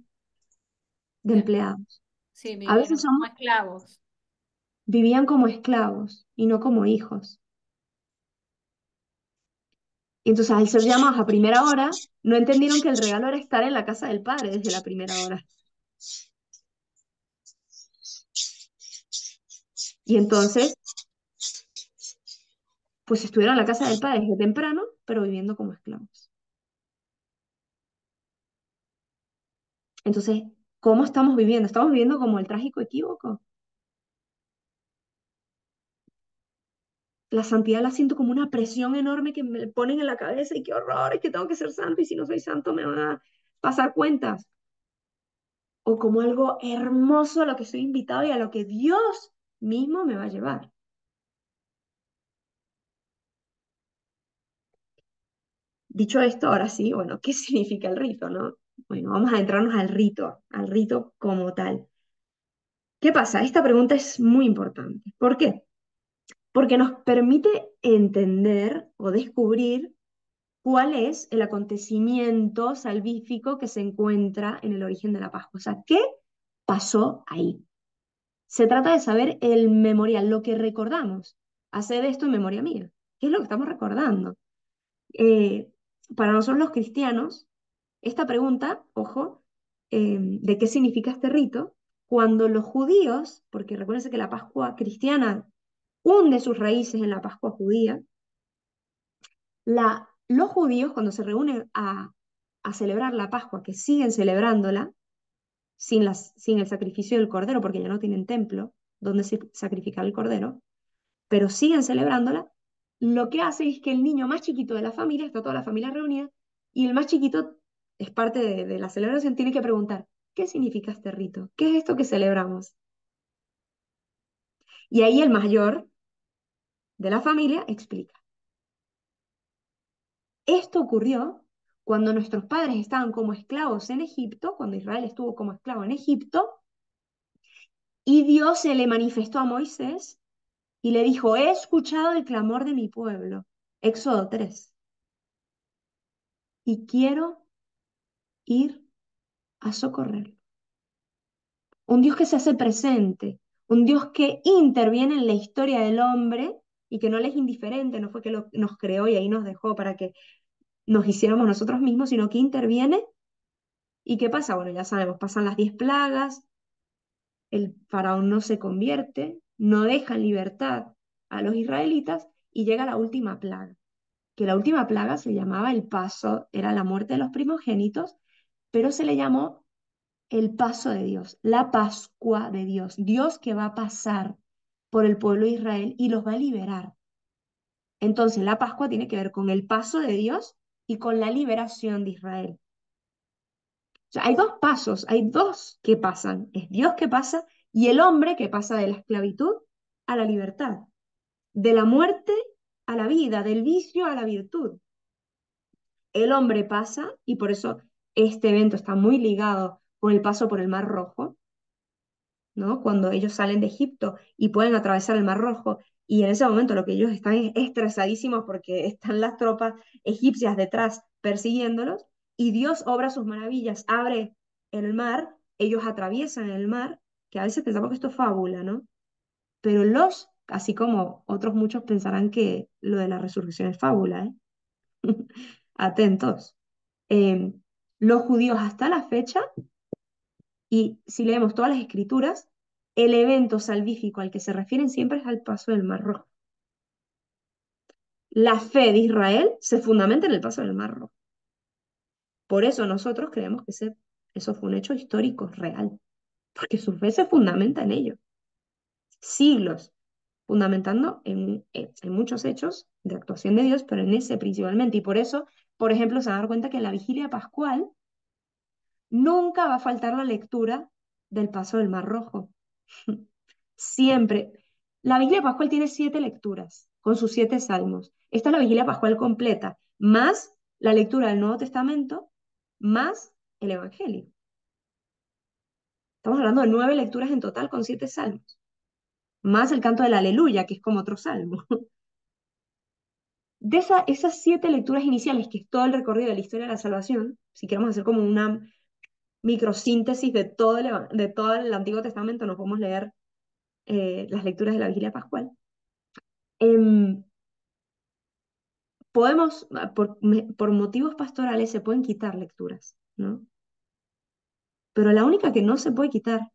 de Claro. empleados. Sí, A veces vivieron como esclavos. vivían como esclavos y no como hijos. Y entonces, al ser llamados a primera hora, no entendieron que el regalo era estar en la casa del padre desde la primera hora. Y entonces, pues estuvieron en la casa del padre desde temprano, pero viviendo como esclavos. Entonces, ¿cómo estamos viviendo? ¿Estamos viviendo como el trágico equívoco? La santidad la siento como una presión enorme que me ponen en la cabeza y qué horror, es que tengo que ser santo y si no soy santo me van a pasar cuentas. O como algo hermoso a lo que estoy invitado y a lo que Dios mismo me va a llevar. Dicho esto, ahora sí, bueno, ¿qué significa el rito, no? Bueno, vamos a adentrarnos al rito como tal. ¿Qué pasa? Esta pregunta es muy importante. ¿Por qué? Porque nos permite entender o descubrir cuál es el acontecimiento salvífico que se encuentra en el origen de la Pascua. O sea, ¿qué pasó ahí? Se trata de saber el memorial, lo que recordamos. Haced esto en memoria mía. ¿Qué es lo que estamos recordando? Eh, para nosotros los cristianos, esta pregunta, ojo, de qué significa este rito, cuando los judíos, porque recuérdense que la Pascua cristiana hunde sus raíces en la Pascua judía, los judíos cuando se reúnen a celebrar la Pascua, que siguen celebrándola sin el sacrificio del cordero, porque ya no tienen templo donde sacrificar el cordero, pero siguen celebrándola, lo que hace es que el niño más chiquito de la familia, está toda la familia reunida, y el más chiquito es parte de la celebración, tiene que preguntar, ¿qué significa este rito? ¿Qué es esto que celebramos? Y ahí el mayor de la familia explica. Esto ocurrió cuando nuestros padres estaban como esclavos en Egipto, cuando Israel estuvo como esclavo en Egipto, y Dios se le manifestó a Moisés y le dijo, he escuchado el clamor de mi pueblo. Éxodo 3. Y quiero ir a socorrerlo. Un Dios que se hace presente, un Dios que interviene en la historia del hombre y que no le es indiferente, no fue que nos creó y ahí nos dejó para que nos hiciéramos nosotros mismos, sino que interviene. ¿Y qué pasa? Bueno, ya sabemos, pasan las 10 plagas, el faraón no se convierte, no deja en libertad a los israelitas y llega la última plaga, que la última plaga se llamaba el paso, era la muerte de los primogénitos, pero se le llamó el paso de Dios, la Pascua de Dios, Dios que va a pasar por el pueblo de Israel y los va a liberar. Entonces la Pascua tiene que ver con el paso de Dios y con la liberación de Israel. O sea, hay dos pasos, hay dos que pasan. Es Dios que pasa y el hombre que pasa de la esclavitud a la libertad, de la muerte a la vida, del vicio a la virtud. El hombre pasa, y por eso este evento está muy ligado con el paso por el Mar Rojo, ¿no? Cuando ellos salen de Egipto y pueden atravesar el Mar Rojo, y en ese momento lo que ellos están es estresadísimos porque están las tropas egipcias detrás persiguiéndolos, y Dios obra sus maravillas, abre el mar, ellos atraviesan el mar, que a veces pensamos que esto es fábula, ¿no? Pero así como otros muchos pensarán que lo de la resurrección es fábula, ¿eh? Atentos. Eh, los judíos hasta la fecha, y si leemos todas las escrituras, el evento salvífico al que se refieren siempre es al paso del Mar Rojo. La fe de Israel se fundamenta en el paso del Mar Rojo. Por eso nosotros creemos que eso fue un hecho histórico, real, porque su fe se fundamenta en ello. Siglos fundamentando en muchos hechos de actuación de Dios, pero en ese principalmente. Y por eso, por ejemplo, se van a dar cuenta que en la vigilia pascual nunca va a faltar la lectura del paso del Mar Rojo. Siempre. La vigilia pascual tiene 7 lecturas, con sus 7 salmos. Esta es la vigilia pascual completa, más la lectura del Nuevo Testamento, más el Evangelio. Estamos hablando de 9 lecturas en total con 7 salmos, más el canto del Aleluya, que es como otro salmo. De esas 7 lecturas iniciales, que es todo el recorrido de la historia de la salvación, si queremos hacer como una microsíntesis de todo el Antiguo Testamento, nos podemos leer las lecturas de la vigilia pascual. Podemos, por motivos pastorales, se pueden quitar lecturas, ¿no? Pero la única que no se puede quitar,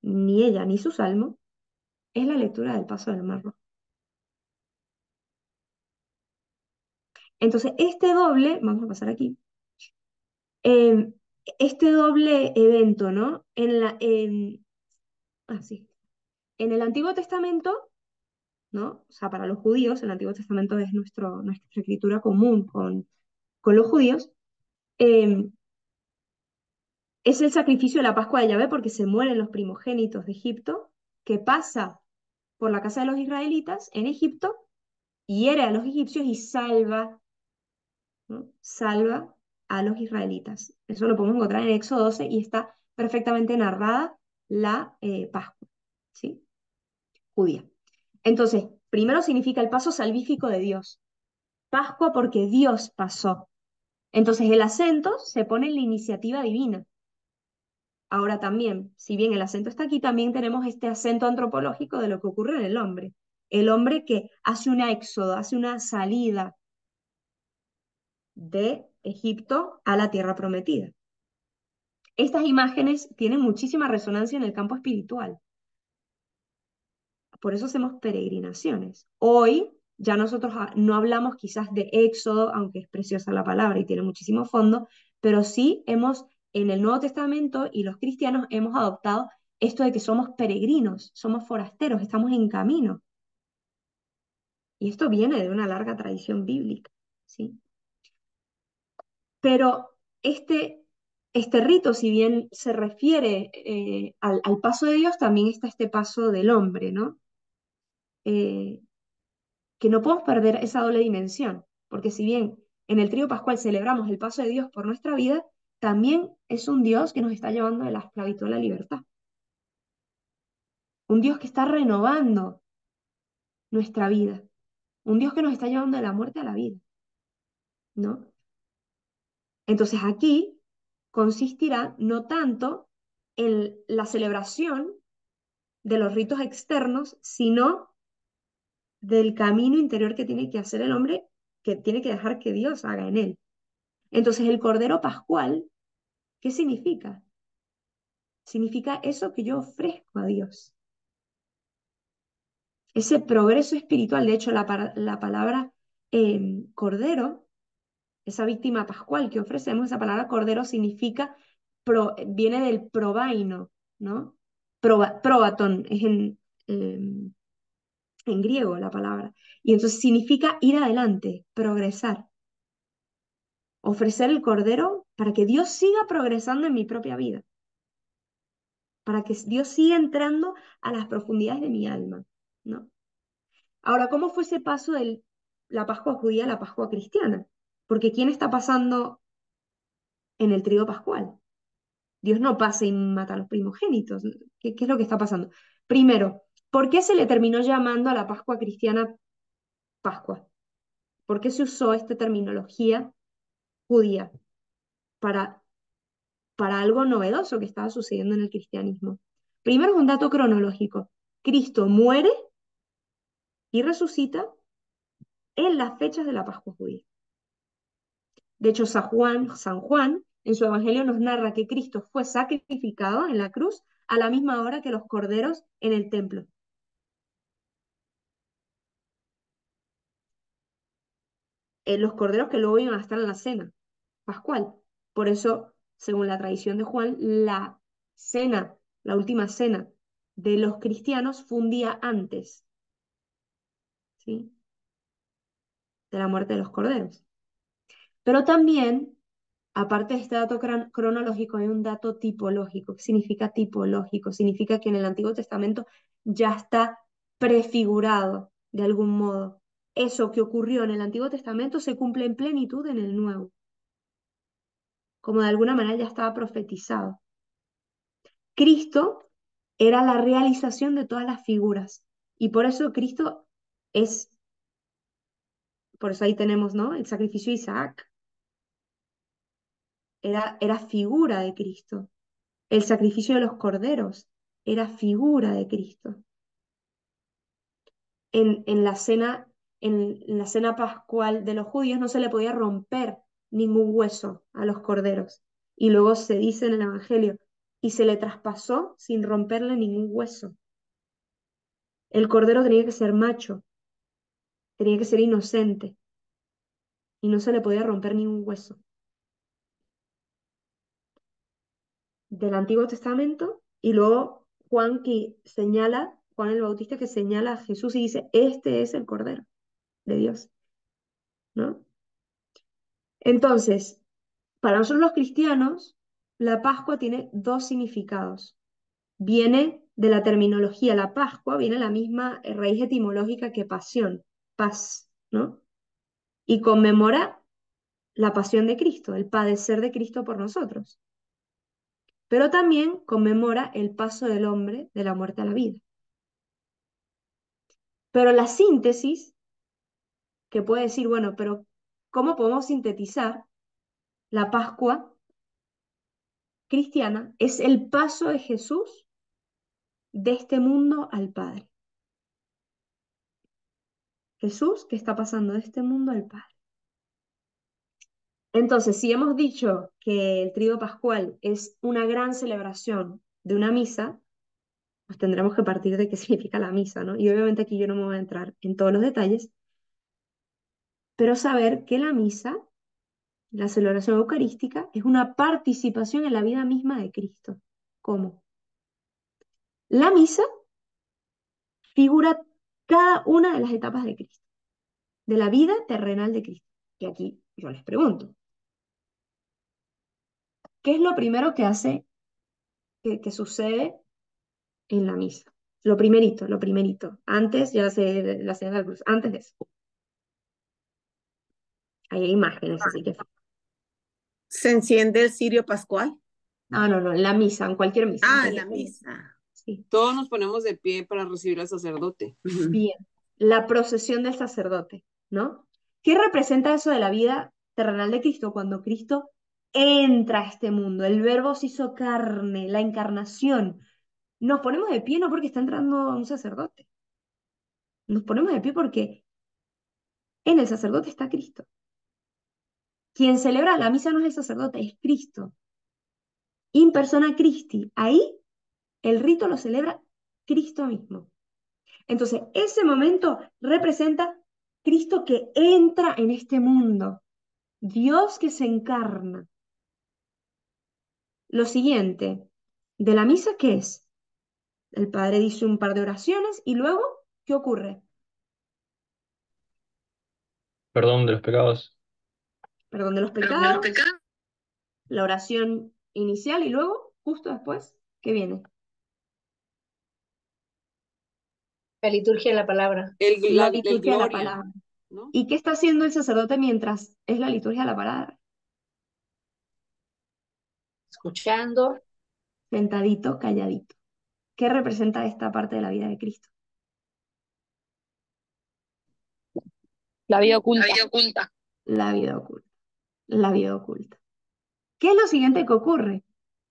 ni ella ni su salmo, es la lectura del paso del Mar Rojo. Entonces, vamos a pasar aquí, este doble evento, ¿no? Sí. En el Antiguo Testamento, ¿no? O sea, para los judíos, el Antiguo Testamento es nuestra escritura común con los judíos. Es el sacrificio de la Pascua de Yahvé porque se mueren los primogénitos de Egipto, que pasa por la casa de los israelitas en Egipto, hiere a los egipcios y salva, ¿no? Salva a los israelitas. Eso lo podemos encontrar en Éxodo 12 y está perfectamente narrada la Pascua, ¿sí? Judía. Entonces, primero significa el paso salvífico de Dios. Pascua porque Dios pasó. Entonces el acento se pone en la iniciativa divina. Ahora también, si bien el acento está aquí, también tenemos este acento antropológico de lo que ocurre en el hombre. El hombre que hace un éxodo, hace una salida de Egipto a la tierra prometida. Estas imágenes tienen muchísima resonancia en el campo espiritual. Por eso hacemos peregrinaciones. Hoy ya nosotros no hablamos quizás de éxodo, aunque es preciosa la palabra y tiene muchísimo fondo, pero sí en el Nuevo Testamento y los cristianos hemos adoptado esto de que somos peregrinos, somos forasteros, estamos en camino. Y esto viene de una larga tradición bíblica, ¿sí? Pero este rito, si bien se refiere al paso de Dios, también está este paso del hombre, ¿no? Que no podemos perder esa doble dimensión, porque si bien en el trío pascual celebramos el paso de Dios por nuestra vida, también es un Dios que nos está llevando de la esclavitud a la libertad. Un Dios que está renovando nuestra vida. Un Dios que nos está llevando de la muerte a la vida, ¿no? Entonces aquí consistirá no tanto en la celebración de los ritos externos, sino del camino interior que tiene que hacer el hombre, que tiene que dejar que Dios haga en él. Entonces el Cordero Pascual, ¿qué significa? Significa eso que yo ofrezco a Dios. Ese progreso espiritual, de hecho la palabra Cordero, esa víctima pascual que ofrecemos, esa palabra Cordero significa, viene del probaino, ¿no? Probaton, es en griego la palabra. Y entonces significa ir adelante, progresar. Ofrecer el Cordero para que Dios siga progresando en mi propia vida. Para que Dios siga entrando a las profundidades de mi alma, ¿no? Ahora, ¿cómo fue ese paso de la Pascua judía a la Pascua cristiana? Porque ¿quién está pasando en el trío pascual? Dios no pasa y mata a los primogénitos. ¿Qué es lo que está pasando? Primero, ¿por qué se le terminó llamando a la Pascua cristiana Pascua? ¿Por qué se usó esta terminología judía para algo novedoso que estaba sucediendo en el cristianismo? Primero es un dato cronológico. Cristo muere y resucita en las fechas de la Pascua judía. De hecho, San Juan, en su evangelio nos narra que Cristo fue sacrificado en la cruz a la misma hora que los corderos en el templo. los corderos que luego iban a estar en la cena pascual. Por eso, según la tradición de Juan, la cena, la última cena de los cristianos fue un día antes, ¿sí?, de la muerte de los corderos. Pero también, aparte de este dato cronológico, hay un dato tipológico. ¿Qué significa tipológico? Significa que en el Antiguo Testamento ya está prefigurado de algún modo. Eso que ocurrió en el Antiguo Testamento se cumple en plenitud en el Nuevo, como de alguna manera ya estaba profetizado. Cristo era la realización de todas las figuras, y por eso Cristo es, por eso ahí tenemos, ¿no?, el sacrificio de Isaac, era figura de Cristo. El sacrificio de los corderos era figura de Cristo. En la cena, en la cena pascual de los judíos no se le podía romper ningún hueso a los corderos. Y luego se dice en el Evangelio, y se le traspasó sin romperle ningún hueso. El cordero tenía que ser macho, tenía que ser inocente, y no se le podía romper ningún hueso. Del Antiguo Testamento, y luego Juan Juan el Bautista que señala a Jesús y dice, este es el Cordero de Dios, ¿no? Entonces, para nosotros los cristianos, la Pascua tiene dos significados. Viene de la terminología, la Pascua viene de la misma raíz etimológica que pasión, paz, ¿no? Y conmemora la pasión de Cristo, el padecer de Cristo por nosotros. Pero también conmemora el paso del hombre de la muerte a la vida. Pero la síntesis, que puede decir, bueno, pero ¿cómo podemos sintetizar la Pascua cristiana? Es el paso de Jesús de este mundo al Padre. Jesús que está pasando de este mundo al Padre. Entonces, si hemos dicho que el Tríodo Pascual es una gran celebración de una misa, pues tendremos que partir de qué significa la misa, ¿no? Y obviamente aquí yo no me voy a entrar en todos los detalles, pero saber que la misa, la celebración eucarística, es una participación en la vida misma de Cristo. ¿Cómo? La misa figura cada una de las etapas de Cristo, de la vida terrenal de Cristo. Y aquí yo les pregunto, ¿qué es lo primero que hace, que sucede en la misa? Lo primerito. Antes, ya sé, la señal de la cruz, antes de eso. Hay imágenes, así que... ¿Se enciende el cirio pascual? No, en la misa, en cualquier misa. Ah, en la misa. Sí. Todos nos ponemos de pie para recibir al sacerdote. Bien, la procesión del sacerdote, ¿no? ¿Qué representa eso de la vida terrenal de Cristo? Cuando Cristo entra a este mundo, el Verbo se hizo carne, la encarnación. Nos ponemos de pie no porque está entrando un sacerdote. Nos ponemos de pie porque en el sacerdote está Cristo. Quien celebra la misa no es el sacerdote, es Cristo. In persona Christi. Ahí el rito lo celebra Cristo mismo. Entonces, ese momento representa Cristo que entra en este mundo, Dios que se encarna. Lo siguiente, de la misa, ¿qué es? El Padre dice un par de oraciones y luego, ¿qué ocurre? Perdón de los pecados. Perdón de los pecados, la oración inicial y luego, justo después, ¿qué viene? La liturgia de la palabra. La liturgia de la gloria, palabra. ¿no? ¿Y qué está haciendo el sacerdote mientras es la liturgia de la palabra? Escuchando. Sentadito, calladito. ¿Qué representa esta parte de la vida de Cristo? La vida oculta. La vida oculta. La vida oculta. ¿Qué es lo siguiente que ocurre?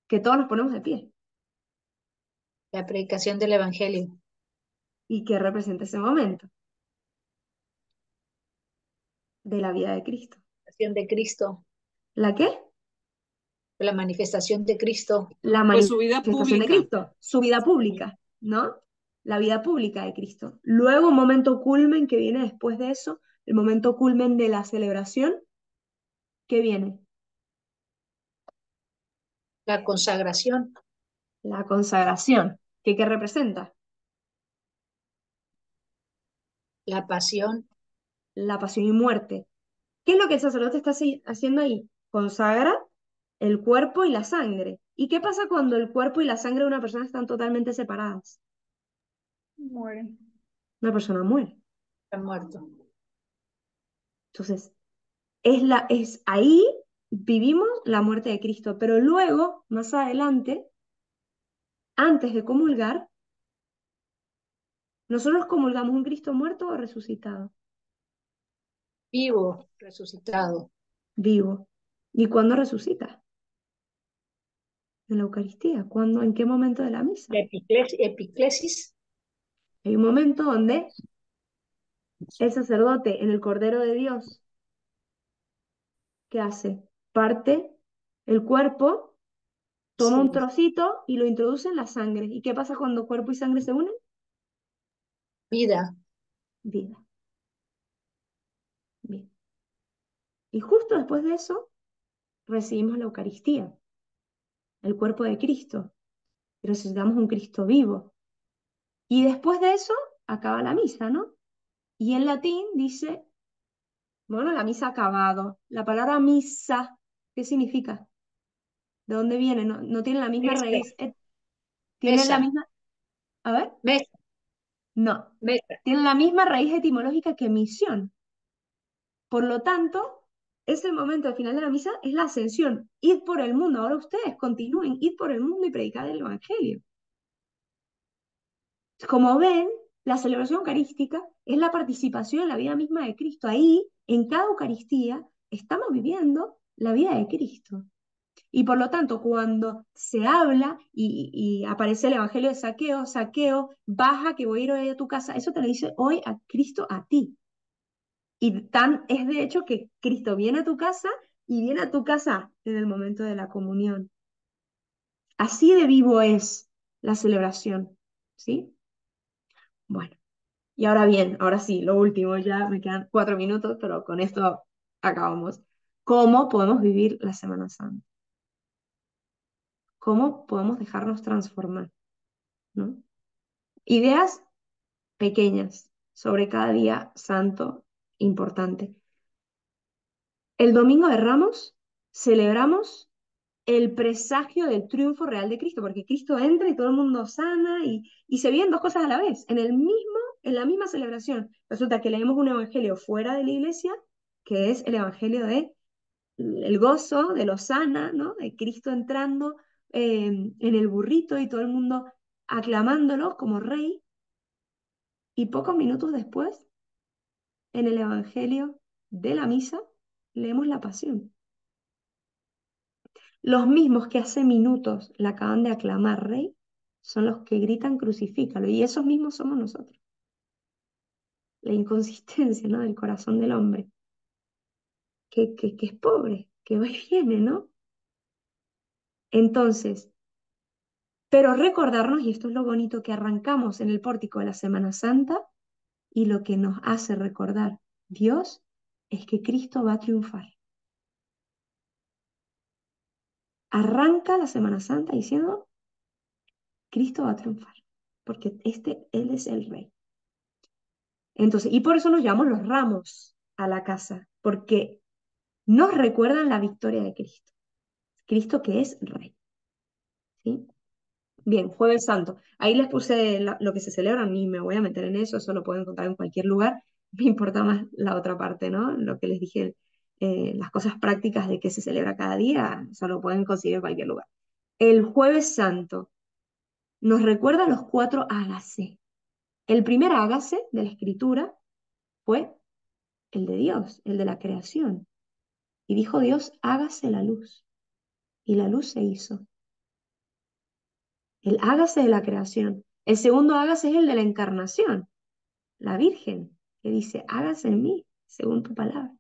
Que todos nos ponemos de pie. La predicación del Evangelio. ¿Y qué representa ese momento? De la vida de Cristo. La manifestación de Cristo. ¿La qué? La manifestación de Cristo. La Pues su vida manifestación de pública. Cristo. Su vida pública, ¿no? La vida pública de Cristo. Luego, un momento culmen que viene después de eso, el momento culmen de la celebración, ¿qué viene? La consagración, La consagración. ¿Qué representa? la pasión, La pasión y muerte. ¿Qué es lo que el sacerdote está haciendo ahí? Consagra el cuerpo y la sangre. ¿Y qué pasa cuando el cuerpo y la sangre de una persona están totalmente separadas? Muere. Una persona muere. está muerto. Entonces, es ahí vivimos la muerte de Cristo, pero luego, más adelante, antes de comulgar, nosotros comulgamos un Cristo muerto o resucitado, Vivo, resucitado. vivo. ¿Y cuándo resucita? En la Eucaristía. ¿Cuándo? ¿En qué momento de la misa? La epiclesis, Hay un momento donde el sacerdote en el Cordero de Dios, ¿qué hace? Parte el cuerpo, toma un sí, trocito y lo introduce en la sangre. ¿Y qué pasa cuando cuerpo y sangre se unen? vida, Vida. Bien. Y justo después de eso recibimos la Eucaristía, el cuerpo de Cristo. Necesitamos un Cristo vivo. Y después de eso acaba la misa, ¿no? Y en latín dice, bueno, la misa ha acabado. La palabra misa, ¿qué significa? ¿De dónde viene? No tiene la misma mesa, raíz. Tiene la mesa, misma, a ver, mesa, no. mesa. Tiene la misma raíz etimológica que misión. Por lo tanto, ese momento al final de la misa es la ascensión. Id por el mundo. Ahora ustedes continúen, id por el mundo y predicar el Evangelio. Como ven, la celebración eucarística es la participación en la vida misma de Cristo. Ahí, en cada Eucaristía, estamos viviendo la vida de Cristo. Y por lo tanto, cuando se habla y aparece el Evangelio de Saqueo, Saqueo, baja que voy a ir hoy a tu casa, eso te lo dice hoy a Cristo a ti. Y tan es de hecho que Cristo viene a tu casa y viene a tu casa en el momento de la comunión. Así de vivo es la celebración, ¿sí? Bueno. Y ahora bien, ahora sí, lo último, ya me quedan 4 minutos, pero con esto acabamos. ¿Cómo podemos vivir la Semana Santa? ¿Cómo podemos dejarnos transformar? ¿No? Ideas pequeñas sobre cada día santo importante. El Domingo de Ramos celebramos el presagio del triunfo real de Cristo, porque Cristo entra y todo el mundo sana y se viven dos cosas a la vez, en la misma celebración. Resulta que leemos un evangelio fuera de la iglesia, que es el evangelio de el gozo, de lo sana, ¿no? De Cristo entrando en el burrito y todo el mundo aclamándolo como rey, y pocos minutos después, en el evangelio de la misa, leemos la pasión. Los mismos que hace minutos la acaban de aclamar rey son los que gritan crucifícalo, y esos mismos somos nosotros. La inconsistencia, ¿no? Del corazón del hombre, que es pobre, que va y viene, ¿no? Entonces, pero recordarnos, y esto es lo bonito que arrancamos en el pórtico de la Semana Santa, y lo que nos hace recordar Dios es que Cristo va a triunfar. Arranca la Semana Santa diciendo, Cristo va a triunfar, porque Él es el Rey. Entonces, y por eso nos llamamos los ramos a la casa, porque nos recuerdan la victoria de Cristo. Cristo que es Rey. ¿Sí? Bien, Jueves Santo. Ahí les puse lo que se celebra, ni me voy a meter en eso, eso lo pueden encontrar en cualquier lugar. Me importa más la otra parte, ¿no? Lo que les dije, las cosas prácticas de qué se celebra cada día, eso lo pueden conseguir en cualquier lugar. El Jueves Santo nos recuerda los 4 hágase. El primer hágase de la Escritura fue el de Dios, el de la creación. Y dijo Dios, hágase la luz. Y la luz se hizo. El hágase de la creación. El segundo hágase es el de la encarnación, la Virgen, que dice, hágase en mí, según tu palabra.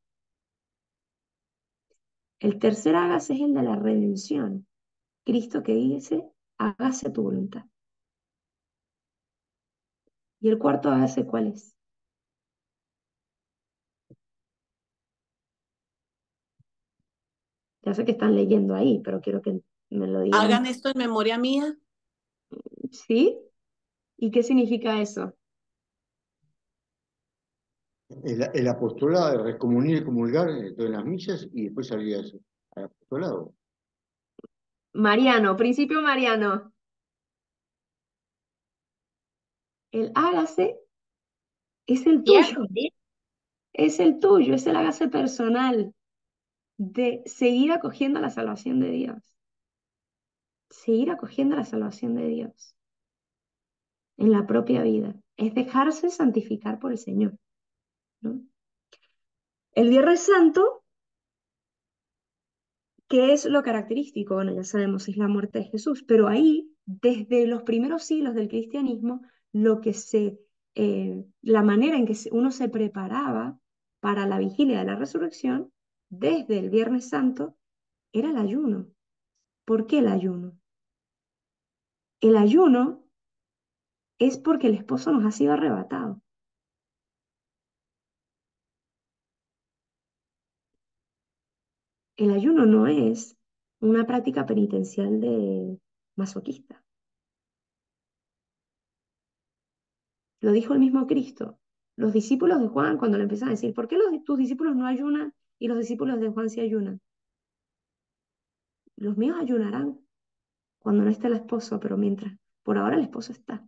El tercer hágase es el de la redención. Cristo que dice, hágase tu voluntad. ¿Y el cuarto hágase cuál es? Ya sé que están leyendo ahí, pero quiero que me lo digan. Hagan esto en memoria mía. ¿Sí? ¿Y qué significa eso? El apostolado, recomunir y comulgar en las misas y después salía eso, al apostolado. Mariano, principio mariano. El hágase es el Ya, tuyo, es el tuyo, es el hágase personal de seguir acogiendo la salvación de Dios. Seguir acogiendo la salvación de Dios en la propia vida. Es dejarse santificar por el Señor, ¿no? El Viernes Santo, ¿qué es lo característico? Bueno, ya sabemos, es la muerte de Jesús, pero ahí, desde los primeros siglos del cristianismo, la manera en que uno se preparaba para la vigilia de la resurrección, desde el Viernes Santo, era el ayuno. ¿Por qué el ayuno? El ayuno es porque el esposo nos ha sido arrebatado. El ayuno no es una práctica penitencial de masoquista. Lo dijo el mismo Cristo. Los discípulos de Juan, cuando le empiezan a decir, ¿por qué tus discípulos no ayunan y los discípulos de Juan sí ayunan? Los míos ayunarán cuando no esté el esposo, pero mientras, por ahora el esposo está.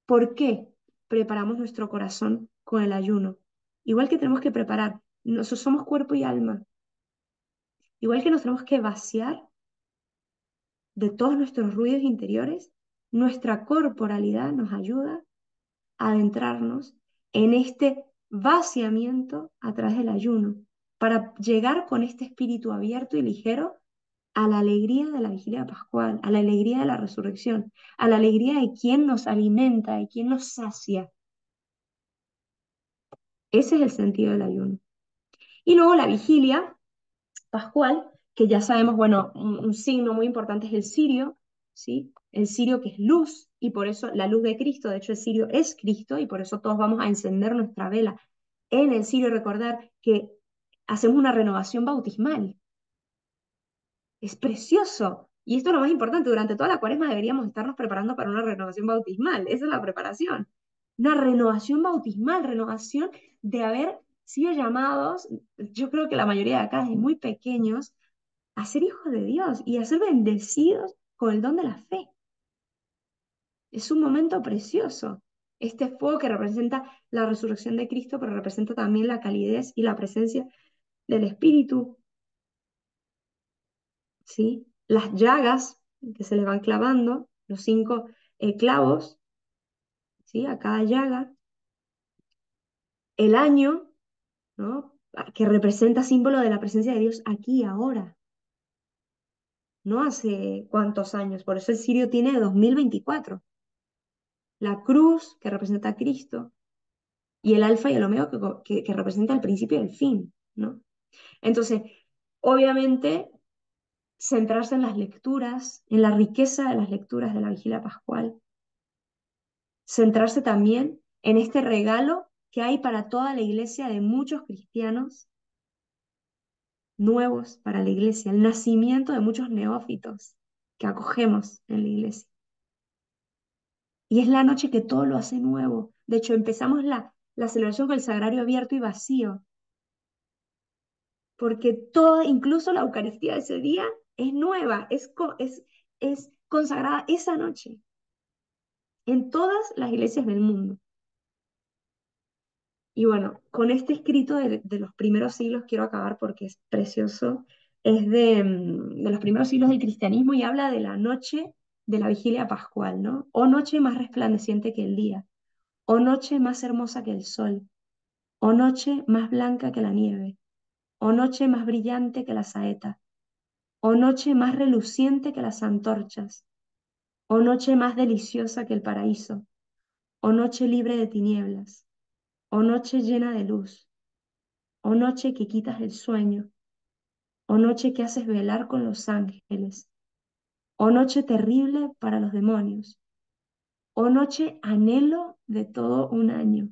¿Por qué preparamos nuestro corazón con el ayuno? Igual que tenemos que preparar, nosotros somos cuerpo y alma, igual que nos tenemos que vaciar de todos nuestros ruidos interiores, nuestra corporalidad nos ayuda a adentrarnos en este vaciamiento a través del ayuno, para llegar con este espíritu abierto y ligero a la alegría de la vigilia pascual, a la alegría de la resurrección, a la alegría de quien nos alimenta, de quien nos sacia. Ese es el sentido del ayuno. Y luego la vigilia pascual, que ya sabemos, bueno, un signo muy importante es el cirio, ¿sí? El cirio que es luz, y por eso la luz de Cristo, de hecho el cirio es Cristo, y por eso todos vamos a encender nuestra vela en el cirio, recordar que hacemos una renovación bautismal. Es precioso. Y esto es lo más importante, durante toda la cuaresma deberíamos estarnos preparando para una renovación bautismal, esa es la preparación. Una renovación bautismal, renovación de haber sido llamados, yo creo que la mayoría de acá desde muy pequeños, a ser hijos de Dios y a ser bendecidos con el don de la fe. Es un momento precioso. Este fuego que representa la resurrección de Cristo, pero representa también la calidez y la presencia del Espíritu, ¿sí? Las llagas que se le van clavando, los 5 clavos, ¿sí? A cada llaga. El año, ¿no? Que representa símbolo de la presencia de Dios aquí, ahora. No hace cuántos años, por eso el cirio tiene 2024. La cruz, que representa a Cristo, y el alfa y el omega, que representa el principio y el fin, ¿no? Entonces, obviamente, centrarse en las lecturas, en la riqueza de las lecturas de la vigilia pascual, centrarse también en este regalo que hay para toda la iglesia de muchos cristianos nuevos para la iglesia, el nacimiento de muchos neófitos que acogemos en la iglesia. Y es la noche que todo lo hace nuevo. De hecho, empezamos la celebración con el sagrario abierto y vacío, porque toda, incluso la Eucaristía de ese día, es nueva, es consagrada esa noche en todas las iglesias del mundo. Y bueno, con este escrito de los primeros siglos quiero acabar porque es precioso. Es de los primeros siglos del cristianismo y habla de la noche de la vigilia pascual, ¿no? O noche más resplandeciente que el día, o noche más hermosa que el sol, o noche más blanca que la nieve, o noche más brillante que la saeta, o noche más reluciente que las antorchas, o noche más deliciosa que el paraíso, o noche libre de tinieblas, o noche llena de luz, o noche que quitas el sueño, o noche que haces velar con los ángeles, o noche terrible para los demonios, o noche anhelo de todo un año,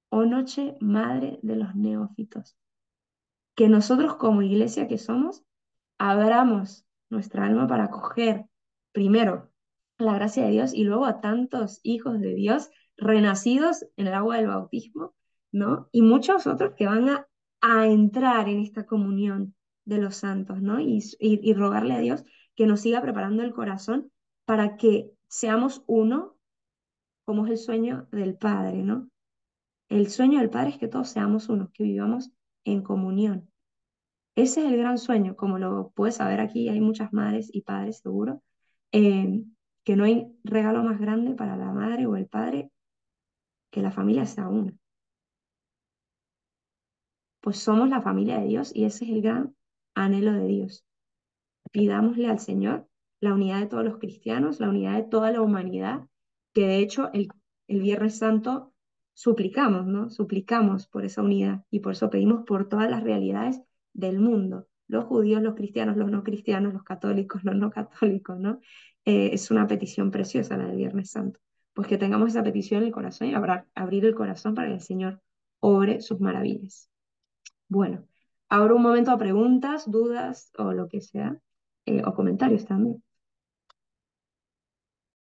o noche madre de los neófitos. que nosotros como iglesia que somos, abramos nuestra alma para acoger primero la gracia de Dios y luego a tantos hijos de Dios renacidos en el agua del bautismo, ¿no? Y muchos otros que van a entrar en esta comunión de los santos, ¿no? Y rogarle a Dios que nos siga preparando el corazón para que seamos uno, como es el sueño del Padre, ¿no? El sueño del Padre es que todos seamos unos, que vivamos en comunión. Ese es el gran sueño, como lo puedes saber aquí, hay muchas madres y padres seguro, eh, que no hay regalo más grande para la madre o el padre que la familia sea una. Pues somos la familia de Dios y ese es el gran anhelo de Dios. Pidámosle al Señor la unidad de todos los cristianos, la unidad de toda la humanidad, que de hecho el Viernes Santo suplicamos, ¿no? Suplicamos por esa unidad y por eso pedimos por todas las realidades del mundo, los judíos, los cristianos, los no cristianos, los católicos, los no católicos, ¿no? Es una petición preciosa la del Viernes Santo. Pues que tengamos esa petición en el corazón y abrir el corazón para que el Señor obre sus maravillas. Bueno, abro un momento a preguntas, dudas o lo que sea, o comentarios también.